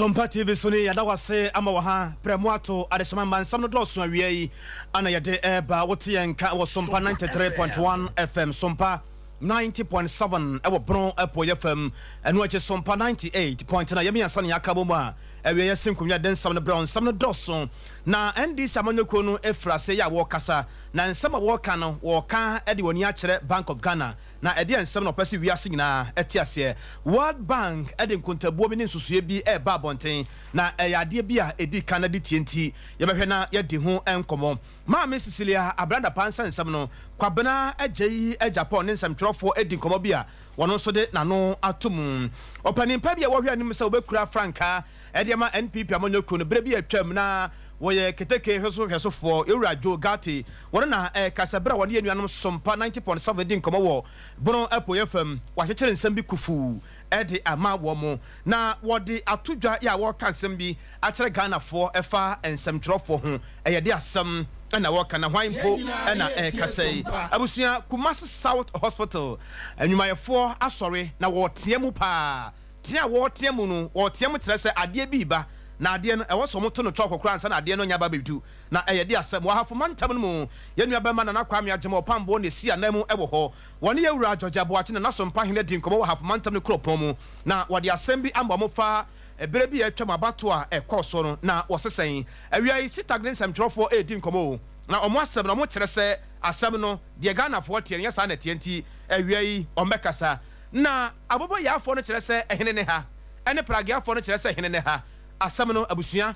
Sompa TV Suni yada wase ama waha premuato adesama mansam no doso awie ana yade eba wote yenka wo Sompa 93.1 FM Sompa 90.7 ewo bron epo FM enu ache Sompa 98.9 yemi ansane yakabo mu a ewie yesinkumya den sam no brown sam no doso na NDC amanyoko no efrase ya wo kasa na nsama wo ka no wo ka ede woni a kire Bank of Ghana na ede nsam no pese wiase nyina etiase World Bank ede nkontabuo bi ne nsusue bi e ba bonten na eyade bi a edi Canada TNT yebehwe na yedi ho enkomo Maame Cecilia Abranda Pansa nsam no kwabena agyi Japan ne nsam twerofo edi nkomo bi a wono so de nano atum opanimpa bi a wo hwe anim se obekura franka ede ma NPP amanyoko no bre bi atwam na woye keteke hwesofo ewura Jo Gati wono na kasabra wone yenuanom Sompa 90.7 din komo wo bono apo FM wahekere nsam bi kufu ede ama wo mo na wode atodwa ya wo kansam bi akere Ghana fo efa ensam trofo ho eyede asam na wo kana hwanpo na kasai abusua Kumasi South Hospital enyumayefo asore na wo tiemu pa tia wo tiemu no wo tiemu trese ade bi ba na ade no ewo so moto no twoko kura ansa na ade no nya ba bedu na eyede asem wo hafo mantam no mu yenua ba ma na kwame agema opambo ne si anamu ewo ho woni yewura Georgia Boachi na Sompa hene din komo wo hafo mantam no kropon mu na wode asem bi amba mo fa ebere bi atwam abato a ekoso no na wosesen awia sitagren semtrofo edin komo na omo asem no mo kire se asem no de Ghana fo tie nya sa na tienti awia yi omekasa na abobo ya fo no kire se ehene ne ha ene prage afo no kire se ehene ne ha asem no abusua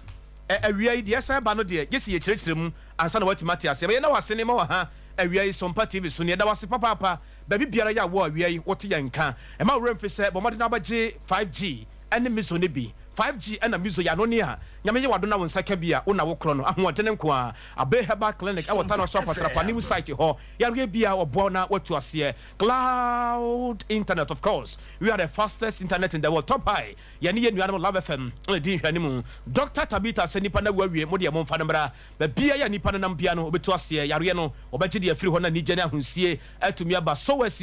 awia yi de san ba no de gesi ye kire mu ansa na watimati asem ye na wasene ma wa ha awia yi Sompa TV so ne da wase papa ba bibiara ya wo awia yi wote yanka e ma wrem fi se bo modena baje 5G ene mizo ne bi 5G ena mizo ya no ne a nyame ye wado na won saka bia una wo kro no ahoɔdene nko a abe herbal clinic awota no so patrapa new site ho yare bia obo na watu ase cloud internet. Of course we are the fastest internet in the world, top high yani ye nuanom Love FM di hwanimu Dr. Tabita se nipa na wawie mo de mo mfa nbra ba bia ya nipa na nam bia no obetu ase yare no obeje de afiri ho na nije na ahunsie atumi aba sowes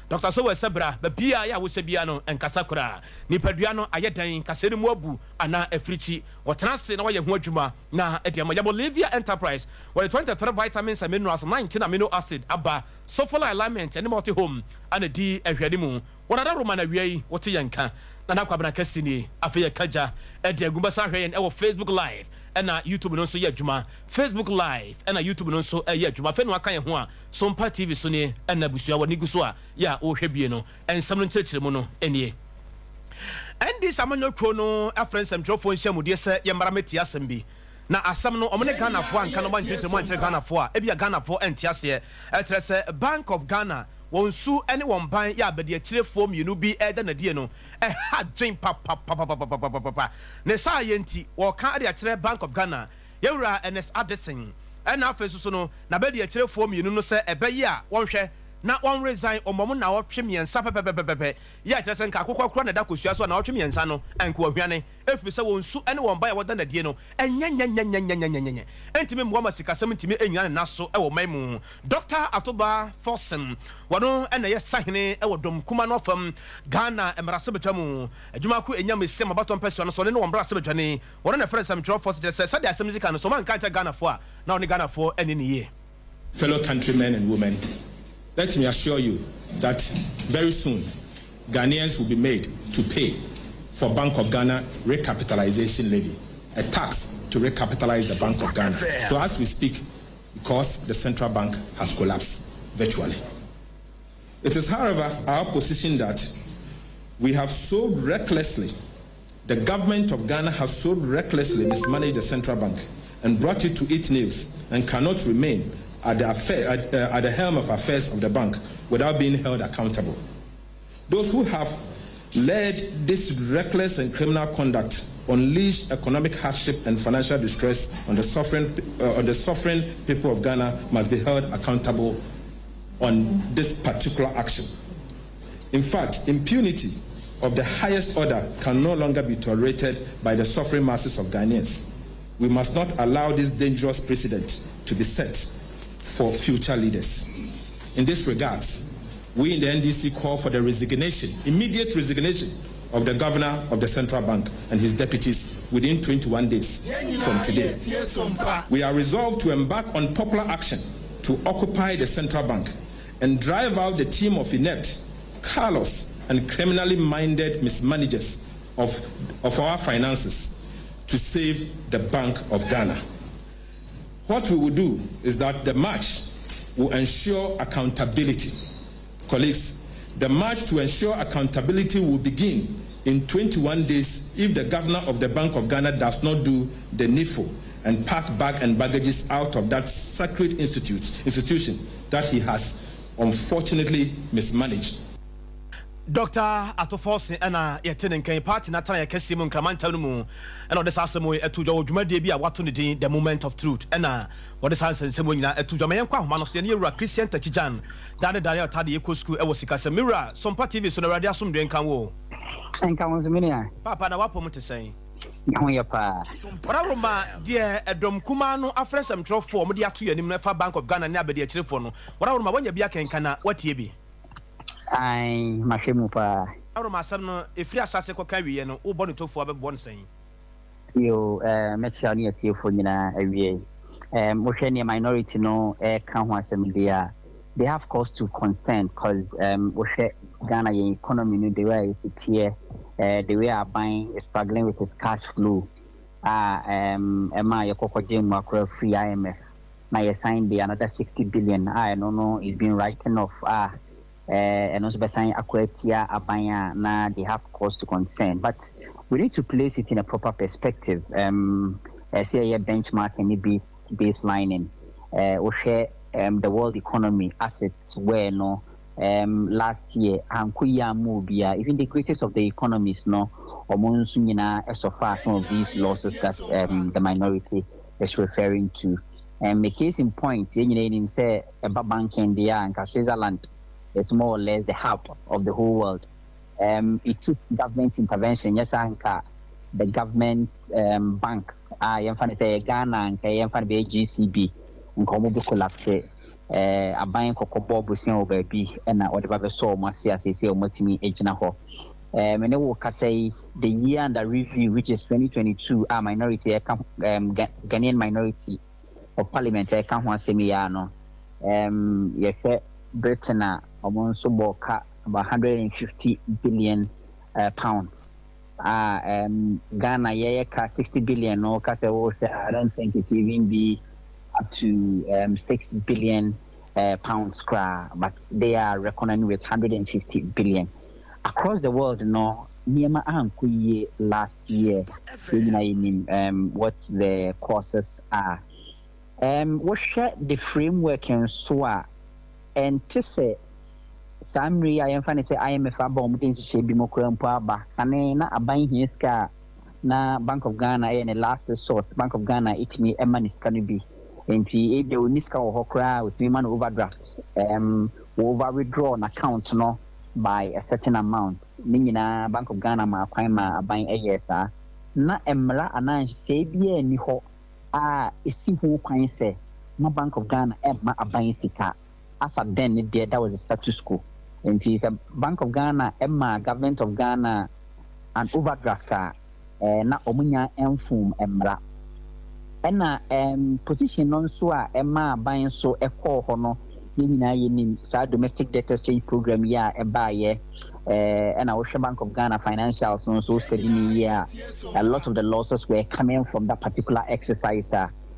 Dr. Sowes sebra ba bia ya wo se bia no enkasa kura nipa dua no ayeda kasere mu abu ana africhi watrase na waye ho adwuma na ediama ya Bolivia Enterprise where 23 vitamins and minerals 19 amino acid aba sulfur alignment and multi home and di ehwade mu wonada roma na wiei wote yanka na nakwabna kasini afeye kaja edi agumba hwen e wo Facebook live na YouTube no so ye adwuma Facebook live na YouTube no so ye adwuma fe no aka ye ho a Sompa TV so ne na busua woni gu so a ya o hwebie no ensam no nkyerɛkyerɛ mu no enie Endi samanyoko no afrensem trofo nhyamude se yemara meti asem bi na asem no omne Ghana fo anka no bankyerɛ mu ankyerɛ Ghana fo a ebia Ghana fo entiase etre se Bank of Ghana wonsu ene won ban ya abede akirefo mienu bi eda na die no ha dwen pa ne sa yenti wo ka ade akire Bank of Ghana yewura NS Addison ena afensu so no na bede akirefo mienu no se ebeyi a wonhwɛ na one resign omom na wotwe miensa pepepepepe ya kyerese nka akokwa kura na da kosua so na wotwe miensa no enko ahwane efi se wonsu ene won ba ya woda na die no enyenyenyenyenyenyenyenyenye entimi mwa masikasem entimi enyina na so e wo maimu Dr. Atoba Forsen wono ene ye sahene e wo dom kuma no fam Ghana emarase betwamu adwuma ko enyam esem abaton person no so ne no wombrase betwane wono na friends am tro force se sadia asem zika no so man kan Ghana fo a na oni Ghana fo ene ne ye. Fellow countrymen and women, let me assure you that very soon Ghanaians will be made to pay for Bank of Ghana recapitalization levy, a tax to recapitalize the Bank of Ghana. So as we speak, because the central bank has collapsed virtually. It is, however, our position that we have so recklessly, the government of Ghana has so recklessly mismanaged the central bank and brought it to its knees and cannot remain at the helm of affairs of the bank without being held accountable. Those who have led this reckless and criminal conduct unleashed economic hardship and financial distress on the suffering people of Ghana must be held accountable on this particular action. In fact, impunity of the highest order can no longer be tolerated by the suffering masses of Ghanaians. We must not allow this dangerous precedent to be set for future leaders. In this regard, we in the NDC call for the resignation, immediate resignation of the governor of the central bank and his deputies within 21 days from today. We are resolved to embark on popular action to occupy the central bank and drive out the team of inept, callous, and criminally minded mismanagers of our finances to save the Bank of Ghana. What we will do is that the march will ensure accountability. Colleagues, the march to ensure accountability will begin in 21 days if the governor of the Bank of Ghana does not do the needful and pack bag and baggages out of that sacred institution that he has unfortunately mismanaged. Dr. Atoforsi and Yetinin Kay Party Natana Kesimun Kramantanumu and all the Sasamu to your Jumadi Watuni, the moment of truth. And what is Hansen Semuna to Jamaica, Manosenia, Christian Tachijan, Dana Daria Tadi Eco Ewosika Samira, Sompa TV, so the Radiasum Drenkawo. And comes Minia. Papa, now what to say? Yapa. What dear Dom Kumano, a friend some trough for Media to your Nimefa Bank of Ghana, Nabby telephone. What are my when you be a can, what ye be? I Mashimupa. Out of my son, if you are Saseko carry and Ubon to for one saying. You met your near Teofonina every Moshenia minority no air Kamwa they have cause to concern because Ghana economy the way it's here the way are buying is struggling with its cash flow. Emma Yoko Jim macro free IMF. Now you signed the another 60 billion. I don't know is being written off. And also by saying Aquatia Abaya na they have cause to concern. But we need to place it in a proper perspective. Say a benchmark any baselining. We share the world economy assets where no last year even the greatest of the economies no so far some of these losses that the minority is referring to. And a case in point, say about banking there and Switzerland. It's more or less the hub of the whole world. It took government intervention. Yes, the government's bank. I'm going to say Ghana and I'm going to be GCB. And come over collapse. A bank of Kobo baby and whatever so much say or multi agent. And they will say the year under review, which is 2022, minority, Ghanaian minority of parliament. I can't want to say me, yes, Britain also about 150 billion pounds. Ghana, 60 billion. No, I don't think it's even be up to 6 billion pounds. But they are reckoning with 150 billion across the world. No, last year, what the causes are. What the framework and so and to say, Samri, I am funny say IMF about things to be more ba. And na buying his car na Bank of Ghana and a last resort. Bank of Ghana, it me a man is going to be. And if the Uniska or Hokra with me man overdrafts, over withdraw an account no by a certain amount. Meaning Bank of Ghana ma buying a year. Na emra ananj say be ni ho isi ho kwan say no Bank of Ghana emma buying sika. As at then, that was a status quo. And it is a Bank of Ghana, Emma, Government of Ghana, and overdrafter, na Omunya Enfum Emra. And position on so Emma buying so a call hono, Yimina domestic debt exchange program, yeah, a buyer, and our Bank of Ghana financials so steady year. A lot of the losses were coming from that particular exercise.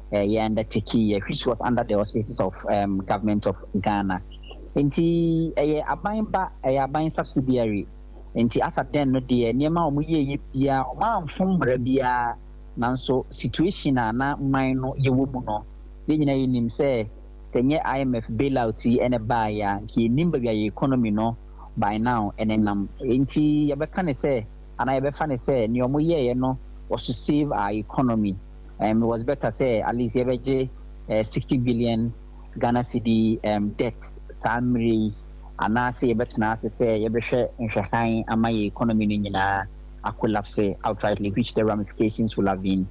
And the Tiki, which was under the auspices of government of Ghana. Inti a buying subsidiary. Inti as at then no dear Nema Muye ya from Brabia Nanso situation na minor Yewuno. Then him say Senior IMF bailout and a buyer, he nimble economy no by now and then Inti Yabakane say, and I befane say, Nyomuye no was to save our economy. It was better say at least 60 billion Ghana cedi debt summary and I say better now say in Shanghai and my economy in a collapse outrightly, which the ramifications will have been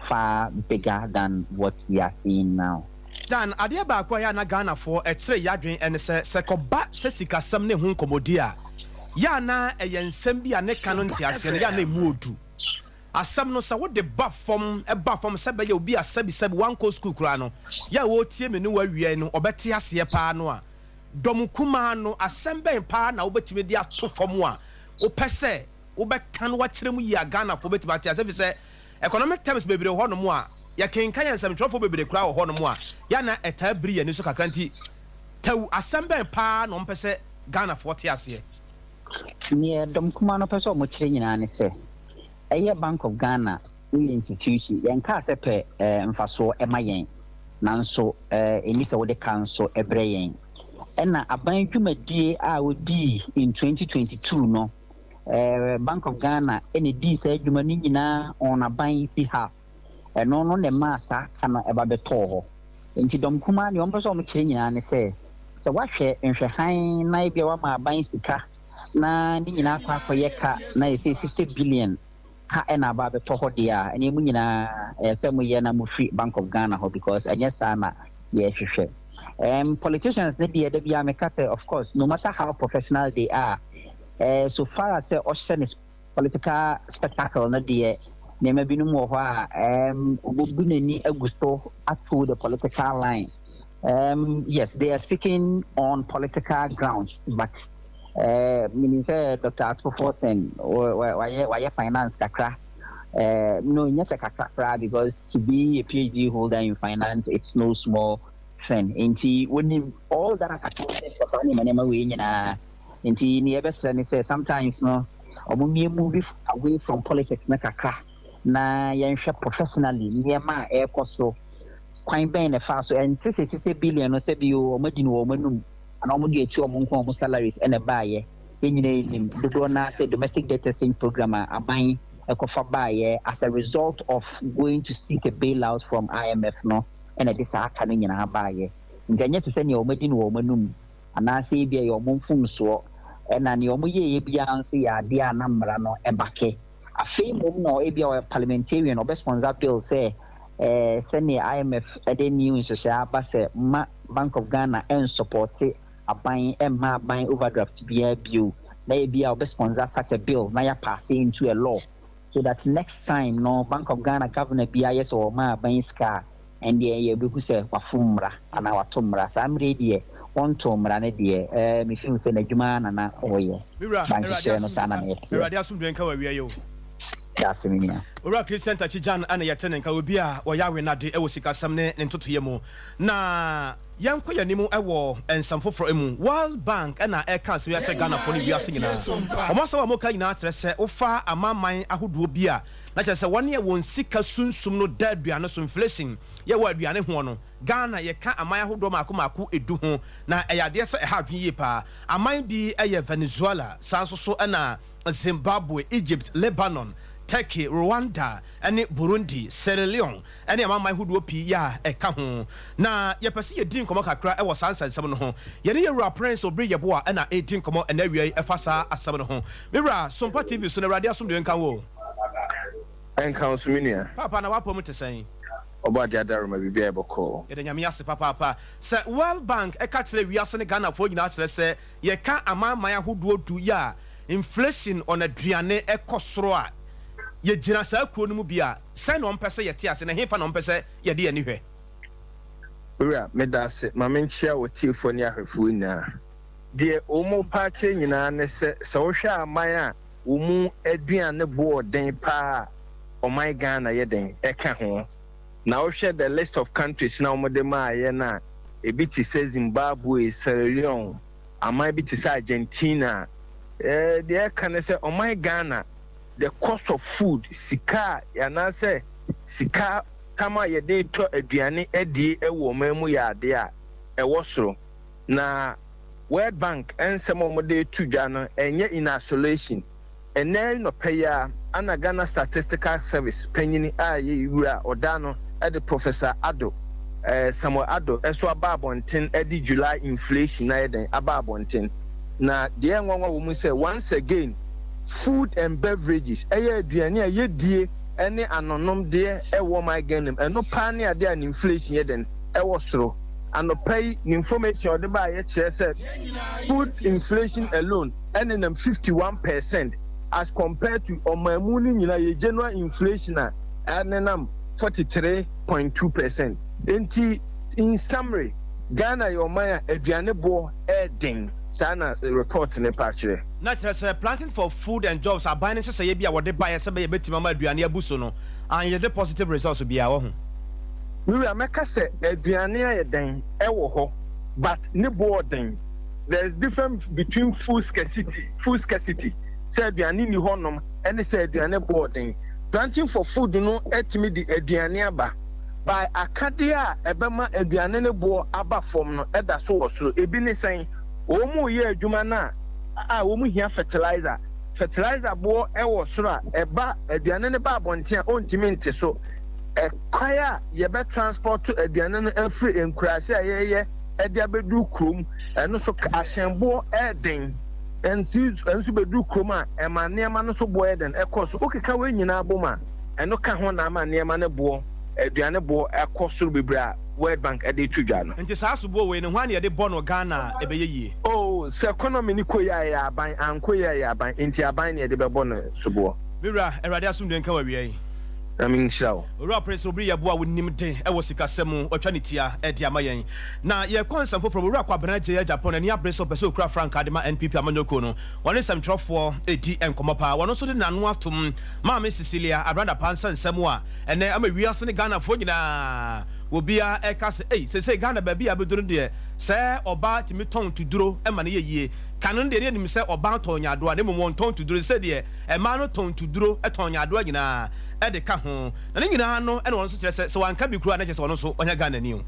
far bigger than what we are seeing now. Dan adia ba kwa ya na Ghana for a tre yadwen and se koba se sika sam ne hu komodia ya na ensem bi ane kanon ti ase ya na emu odu asam no sa wo de ba fom se be ya obi asabi one co school kura no ya wo tie me no wa wie no obete ase pa no a dom kuma no asem ben pa na wo betime di ato fom a wo pese wo be kan wa kyerem ya Ghana fo betime ate ase fi se economic terms bebre ho no mo a ya kenkan ensem twofo bebre kura ho no mo a ya na eta bri ya ni so kakranti taw asem ben pa no mpese Ghana fo te ase near Dom Kumano Peso Muching and say, a Bank of Ghana institution, Yanka Sepe, and Faso, Emayen, Nanso, Emisa with the council, a brain. And a bank you D I would D in 2022, no. Bank of Ghana, any D said you manina on a buying piha, and no on the massa cannot about the toho. And she Dom Kuman, you almost almost changing and say, so what share and she hang Nibia my buying the car. Na ni nyina kwa yeka na yesi 60 billion ha ena ba be to hodia eni mu nyina semu ye na mu free Bank of Ghana ho because anya sana ye hwehwe politicians ne de bia mekate of course no matter how professional they are so far as ocean is political spectacle na de ne ma binu mo ho a obunani agusto ato the political line yes they are speaking on political grounds but Minister Dr. Atfoforsen why finance kakra no nyata kakra because to be a PhD holder in finance it's no small thing inti when all that kakra ni manema we nyina inti ni ebesene say sometimes no omumie move away from politics na kakra na yenhwe professionally niema e koso kwan ben na fa so and 60 billion no say bi o madini wo manum and almost get you among salaries and a buyer. In the donor domestic data sync program are buying a coffee buyer as a result of going to seek a bailout from IMF no and a disarcaning in our buyer. In the to send your meeting woman and I say be your mum so and an your muye beyond the idea number no and bake. A fame no a parliamentarian or sponsor bill say send the IMF a day news to say Bank of Ghana and support it. A buying buying overdraft be a bill, maybe our sponsor such a bill, now pass into a law. So that next time no Bank of Ghana governor BIS or ma buying scar and the who say wafumra and our tumra. So I'm ready one tumra dear. Me feel say Najuman and oye. Bank share no sana. Radiasum drinka we you. That's me. Ora Christian Tachijan and Yaten ka obi a wo yawe na de e wo sika sam ne ntotoye mu. Na yanko yanimu ewo ensamfo fro emu World Bank na e kan se ya che Ghana for ni wiase nyina omoso wa moka nyina atrese ofa amaman ahodo bi a na che se woni e won sika sunsum no da aduane so inflation ye wa aduane ho no Ghana ye ka aman ahodo mako edu ho na e yade se e ha adwen ye pa aman bi e Venezuela sanso so na Zimbabwe, Egypt, Lebanon, Turkey, Rwanda, and Burundi, Sierra Leone, and the amount who do ya a cajon. Now, ye perceive a din come cry, I was answered some home. Ye near prince or bring your boy and a 18 come and every a fassa as some home. Mira, some party views on the radio some doing can and council minia. Papa, now what permit to say? About the other may be able call. Yet Yamias, Papa, Sir World Bank, a catch we are sending Ghana for you now, say, ye can't a man my who do to ya. Inflation on a driane e kosroa ye gina sa kuo no mu bia sai no mpese ye te ase na hefa no mpese ye de ani hwe ura medase ma menchia wo tifo ni ahwefu nya de omo pa che nyina ne se wo hwe aman a wo mu aduane bo den pa o my Ghana ye den e ka ho na wo hwe the list of countries na omo de ma ye na e bi ti se Zimbabwe, Sierra Leone, amai bi ti se Argentina. The can say, oh my Ghana, the cost of food, sika, yana say, sika, kama ye de to aduane edi e wo memu ya de a e wosoro na World Bank and some of the two jano enye in isolation ene no paya ana Ghana Statistical Service penyini a ye wura odano e the Professor Ado Samuel Ado eso ababonten e di July inflation na eden ababonten na deɛ nwanwa wo mu say once again food and beverages ɛyɛ aduane a yɛdie ɛne anonom deɛ ɛwɔ my Ghana ɛno pa ne ade an inflation yɛden ɛwɔ soro and pay information the buy said food inflation alone earning them 51% as compared to omamuni in general inflation earning them 43.2%. In summary, Ghana your maya aduane bo edin sana report ne patche. Naturally, sir, planting for food and jobs are buying say be what they buy say be beti mama aduane abuso no and you the positive results will be our home. We will make us say aduane ayeden e wo ho but ne bo den. There's difference between food scarcity. Say aduane ni honom and say aduane bo den. Planting for food no etimi di aduane aba. By Acadia, Ebema, Ediane bo aba from no eda so ebi ne saying, Omu ye Jumana, Omu here fertilizer bo ewo sura, eba Ediane ba bontia on timinti so a kwaya ye be transport to Ediane free in Krasia ye Edia bedu krum, and so Ashambo Eden, and so bedu kruma, and my near man so boy then a course, okay, can win in Aboma, and no can one man near man bo. Aduane bo ekosuru bibra World Bank ade tudwa no nti saa subo we ne hwan ye de bono Ghana ebeye yie oh se economy ni koya aban ankoya ya aban nti aban ne de be bono subo mira erade asum de nka wa wiai amin shaw ora prince obri ya bo a wonim de e wo sikasem otwa ne tia e de amayen na ye konsam foforo ora kwa bana je Japan ani abreso pese okura frank adema NPP amanyoko no woni sam trofo edi enkomo pa wono so de nanu atom maame Cecilia abranda pansa nsem a ene ama wiase ne Ghana fo nyina obia e ka se Ghana ba bia beduru de se oba timi ton tuduro e ma ne yeye kanon de nim se oba ton nyado a ne mo ton tuduro se de e ma no ton tuduro e ton nyado nyina e de ka ho na ne nyina no e no so kire se wanka bi kura na kire se wono so onya Ghana ni o.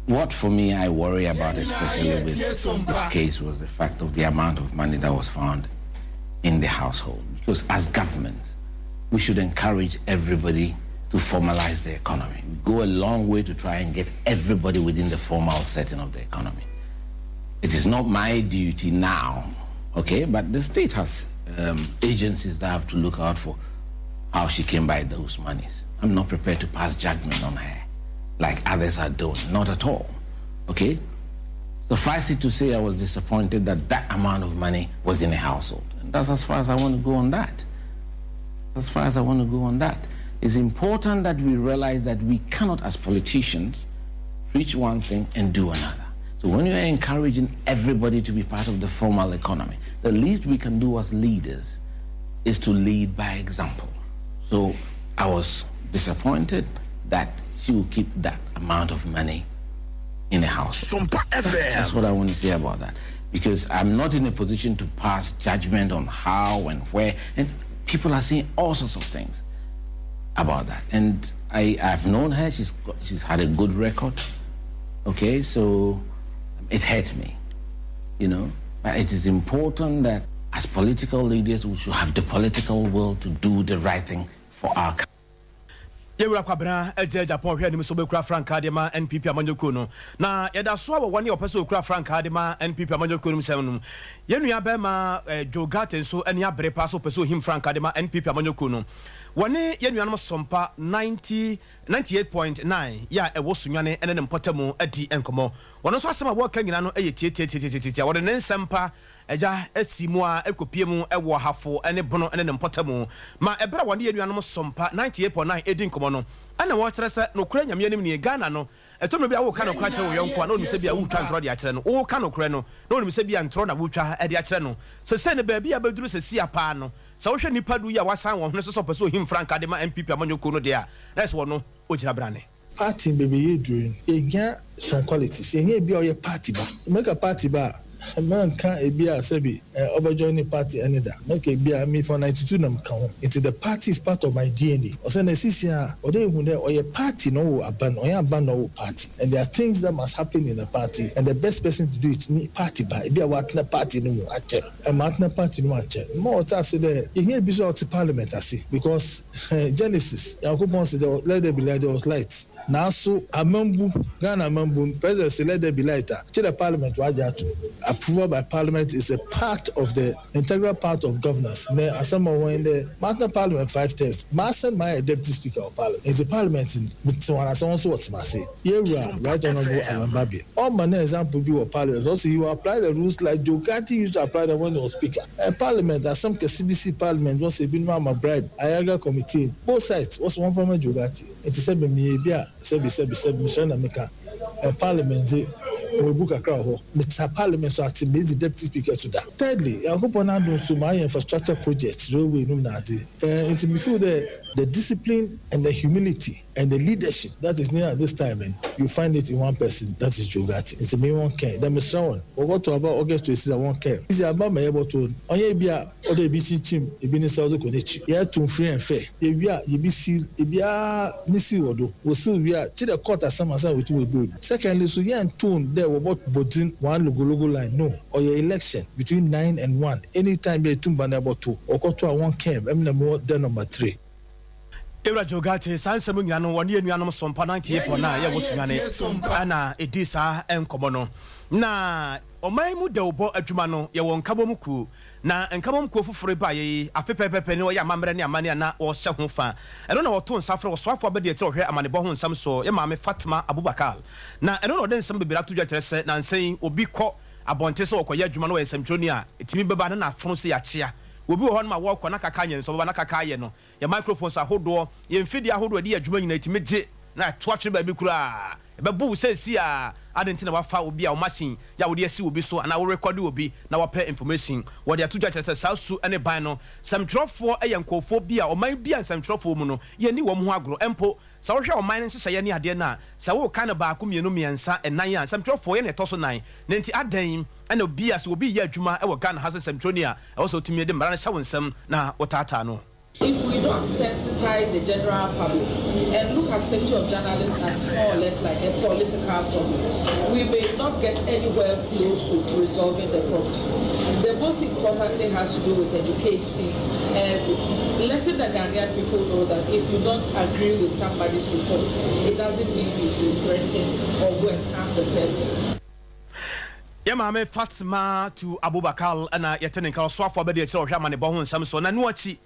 What for me I worry about, especially with this case, was the fact of the amount of money that was found in the household. Because as governments, we should encourage everybody to formalize the economy. We go a long way to try and get everybody within the formal setting of the economy. It is not my duty now, okay, but the state has agencies that have to look out for how she came by those monies. I'm not prepared to pass judgment on her like others are doing, not at all, okay? Suffice it to say I was disappointed that that amount of money was in a household. And that's as far as I want to go on that. As far as I want to go on that. It's important that we realize that we cannot, as politicians, preach one thing and do another. So when you're encouraging everybody to be part of the formal economy, the least we can do as leaders is to lead by example. So I was disappointed that she will keep that amount of money in a house. Sompa FM. That's what I want to say about that. Because I'm not in a position to pass judgment on how and where. And people are saying all sorts of things about that. And I've known her. She's had a good record. Okay, so it hurts me, you know. But it is important that as political leaders, we should have the political will to do the right thing for our country. Yewura kwabena eje Japan hwe anim so be kura frank adema NPP amanyoko no na yeda so awo woni opese okura frank adema NPP amanyoko no semnum yenua be ma Jogaten so ani abre pa so opese ohim frank adema NPP amanyoko no woni yenua no Sompa 98.9 ya ewo sunwane ene ne mpotamu adi enkomo wono so asema wo ka nyina no eye tie wo de ne nsempa eja asimu a ekopie mu ewo hafo ene bono ene ne mpotamu ma ebra woni yenua no Sompa 98.9 edi enkomo no ana wo kire se no kura nyame anim ne Ghana no etono bia wo ka no kura kire wo yonko na onu se bia wo twa ntro de akire no wo ka no kure no na onu se bia ntro na wo twa de akire no se ne ba bia baduru se sia pa no se wo hwe nipa du ya wasan wo hne so pese ohim frank adema MPP amanyoko no de a na se wo no ojira brane party baby you doing again some qualities ye bia o party ba make a party ba man can e bia sabi join party another make e bia me for 92 nam kan ho it is the party is part of my DNA o say na sisia o dey hu there o party no aban o aban no party and there are things that must happen in the party and the best person to do it ni party ba e bia what na party no ache e matna party no ache mo ta say there e bi so to parliament asi because Genesis yakobon say let there be light there was light now so amambu Ghana amambu president say let there be light to the parliament waja to approval by Parliament is a part of the integral part of governance. Now, as someone when the Master Parliament 5 terms, Master my Deputy Speaker of Parliament is the Parliament in Botswana. So also what's Massey? Yeah, right honorable Alambabi. All manner example be of Parliament. Also, you apply the rules like Jokati used to apply them when he was Speaker. Parliament, as some CBC Parliament was a minimum bribe. Ayaga committee, both sides was one from Jokati. It is a Mibia, Sebi, Mika, Parliament. We book a crowd. Mr. Parliament so at the Deputy Speaker to that. Thirdly, I hope on our so my infrastructure projects railway Nazi. It's before the discipline and the humility and the leadership that is near at this time, and you find it in one person. That is Jogati. It's a main one care. That is someone. We go to about August 26. One care. This is about my able to. Onye bia other BC team. Ebi ni South Konechi. Yeah, to free and fair. Ebia EBC. Ebia nisi wodo. We still we are. Chi the court as some with you build. Secondly, so yeah and tone there we about bodin one logo line. No, or your election between 9 and 1. Anytime they tumba na about 2. Or go to a one care. I'm more than number 3. Ewra Jogate sansemu nyina no woni anuanom Sompa 98.9 ye wosuane ana edisa enkomo no na oman mu de obo adwuma no ye won kabom ku na nkabom ku ofufure ba ye afepepepe ne o ya mamre ne amane na o hye ho fa eno na woto nsafre wo soafo abede tire ohwe amane bo ho nsam so ye maame Fatima Abubakar na eno no de nsam bebira to dwa se na nsen obi kɔ abonte se okoye adwuma no we samtroni a etimi beba na afono se ya kyea obi wo hon ma wo kɔ na kaka nye so baba na kaka ye no ye microphones ahodo ye mfidi ahodo de adwuma nyina etimi gye na to atwe ba bi kura be bu sesi a adentina wafa obi a o machine ya wo de asi obi so na wo record obi na wo pay information wo de atudwa kyerɛ sausu ene ban no samtrofo eyankofo bi a o man bi a samtrofo mu no ye ni wo mu ho agro empo sa wo hwɛ o man nhyehyɛ ye ne ade na sa wo kan ba ko mienu miensa enan a samtrofo ye ne to so nan ne nti adan ena obi a so obi ye adwuma e wo Ghana ha samtronia e wo so tumi de mara na hye wo nsam na wo tata no. If we don't sensitize the general public and look at safety of journalists as more or less like a political problem, we may not get anywhere close to resolving the problem. The most important thing has to do with education and letting the Ghanaian people know that if you don't agree with somebody's report, it doesn't mean you should threaten or go and harm the person. Maame Fatima to Abubakar ana yetene nka so afọ abede tire ohwa amane bo ho nsam so na no achi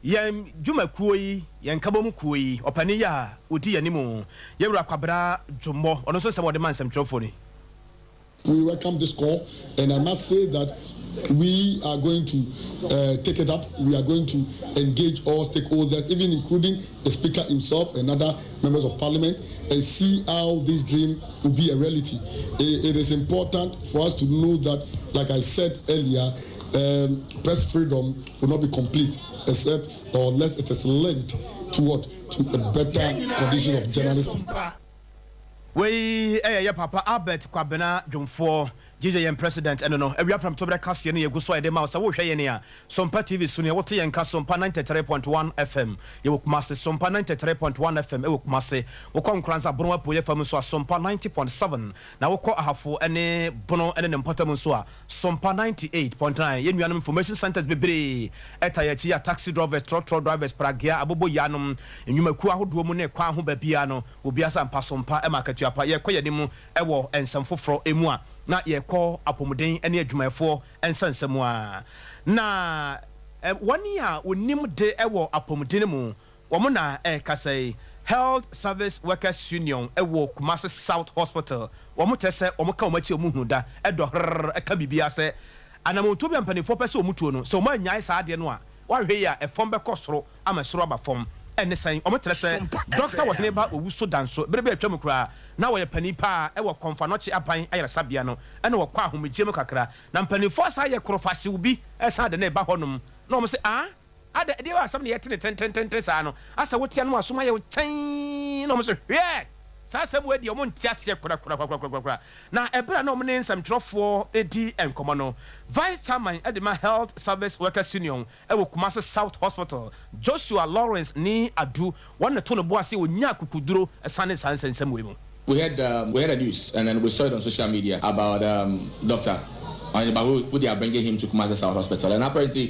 yen dwuma kuoyi yen kabom kuoyi opani ya odi yanimu yewura kwabra dwombo ono so se wode man samtrofo ni. We welcome this call, and I must say that we are going to take it up. We are going to engage all stakeholders, even including the Speaker himself and other members of Parliament, and see how this dream will be a reality. It is important for us to know that, like I said earlier, press freedom will not be complete except or unless it is linked to what? To a better condition of journalism. We papa Albert Kwabena Jumfo JJM president and no every from Tobra Cassian ye go so e de ma so wo hwe ye ne a Sompa TV so ne wote ye nka Sompa 93.1 FM ye wo kuma se Sompa 93.1 FM e wo kuma se wo kon kranza bono apoye fam so Sompa 90.7 na wo ko ahafo ene bono ene ne mpatam so a Sompa 98.9 ye nuanom information centers bebre eta ye chi ya taxi drivers truck drivers pragia abobo yanom enwumaku ahodo mu ne kwa ho ba bia no obi asa mpa Sompa e makatu apa ye koye nimu e wo ensam foforo emu a na ye call apomuden ene adwumayefo ensansam a na woni a onim de ewo apomuden mu wo mo na kasai Health Service Workers Union ewo Kumasi South Hospital wo mo tese wo mo ka wo machi o mu huda edohrer eka bibia se anamoto bi ampanifo pese o mutuo no so mo anyai sa ade no a wa hwe ya efom be kosoro amasoro abafom ene san o metre se doctor wo hene ba owu so danso berebe atwam kura na wo ye panipa e wo konfa no che apan ayere sabia no ene wo kwa ahomegye kakra na mpanifo asa ye korofahye ubi esa de na ba honom na o mo se ade de wa asam ne yetene ten sa no asa wotia no asoma ye ten na o mo se hwe sa asam we de o mo ntiase kura na ebra na o mo ne nsamtrofo edi enkomo no Vice Chairman Edema Health Service Workers Union ewo Kumasi South Hospital Joshua Lawrence ni adu one to no boase onya kukuduro esane sansensem we mu. We had a news and then we saw it on social media about Dr. Who they are bringing him to Kumasi South Hospital, and apparently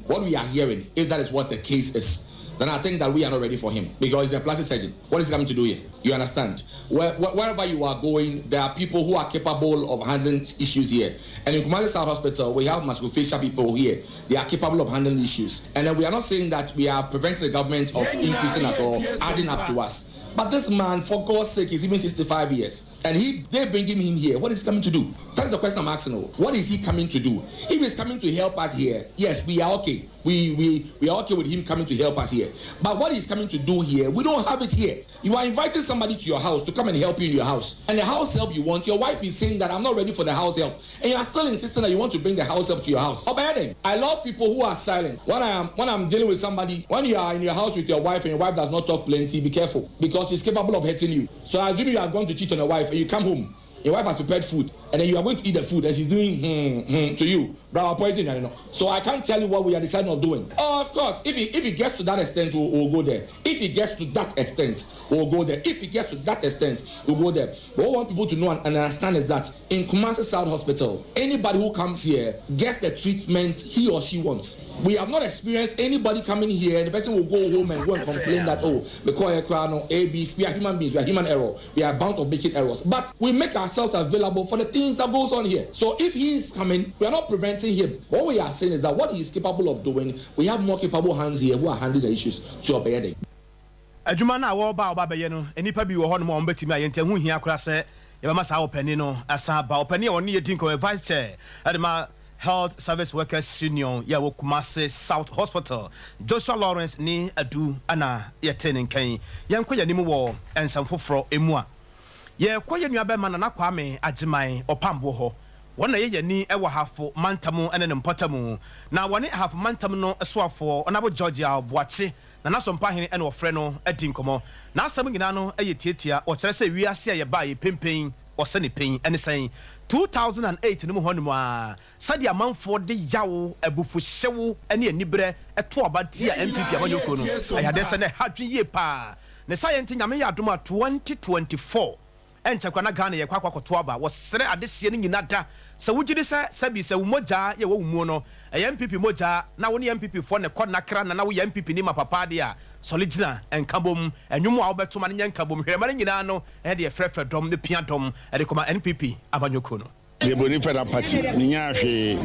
what we are hearing, if that is what the case is, then I think that we are not ready for him because he's a plastic surgeon. What is he coming to do here? You understand? Wherever you are going, there are people who are capable of handling issues here. And in Kumasi South Hospital, we have musculofacial people here. They are capable of handling issues. And then we are not saying that we are preventing the government of increasing us or adding up to us. But this man, for God's sake, is even 65 years. And they bringing him here. What is he coming to do? That is the question I'm asking. What is he coming to do? If he's coming to help us here, yes, we are okay. We are okay with him coming to help us here. But what he's coming to do here, we don't have it here. You are inviting somebody to your house to come and help you in your house. And the house help you want, your wife is saying that I'm not ready for the house help. And you are still insisting that you want to bring the house help to your house. I love people who are silent. When I'm dealing with somebody, when you are in your house with your wife and your wife does not talk plenty, be careful. Because she's capable of hurting you. So assuming you are going to cheat on your wife and you come home, your wife has prepared food, and then you are going to eat the food, and she's doing to you. Brow poison, I know. So I can't tell you what we are deciding of doing. Oh, of course, if he gets to that extent, we'll go there. If he gets to that extent, we'll go there. If he gets to that extent, we'll go there. But what I want people to know and understand is that in Kumasi South Hospital, anybody who comes here gets the treatment he or she wants. We have not experienced anybody coming here and the person will go home and go and complain that, because we are human beings, we are human error, we are bound of making errors. But we make ourselves available for the things that goes on here. So if he is coming, we are not preventing him. What we are saying is that what he is capable of doing, we have more capable hands here who are handling the issues to obey them. Adwuma na wo ba obabeye no enipa bi wo ho no mo betimi ayente hu hia kora se ye ba masa opani no asa ba opani e woni yedin ko vice chair adema Health Service Workers Union ya wo Kumasi South Hospital Joshua Lawrence ni adu ana yetenen kan yanko yanim wo ensam foforo emu a ye koye nuabe ma na kwame agiman opambo ho wona ye yani e wo hafo mantamu ene ne mpotamu na woni hafo mantamu no soafo onabo Georgia Boache na Sompa hene ene ofre no adi nkomo na asam ngina no ayetietia o kire se wiase ye ba ye pempen o se ne pen ene san 2008 no ho no a sadia manfo de yawo abufu hyewo ene anibre eto abati a MPP abanyoko no ayade se ne hadwe ye pa ne sayenti nyame ya adoma 2024 enchakwa na Ghana ye kwakwa koto aba wo sere adesie ne nyina da se wugidi se sabi se umoja ye wo mu no MPP moja na woni MPP fo ne kod nakra na wo MPP ni mapapa de a soligina enkabom enwumu a wobetoma ne nyankabom hwemare nyina no e de frefre dom ne pia dom e de koma NPP abanyoko no the Bruni Federal Party, Ninyafi,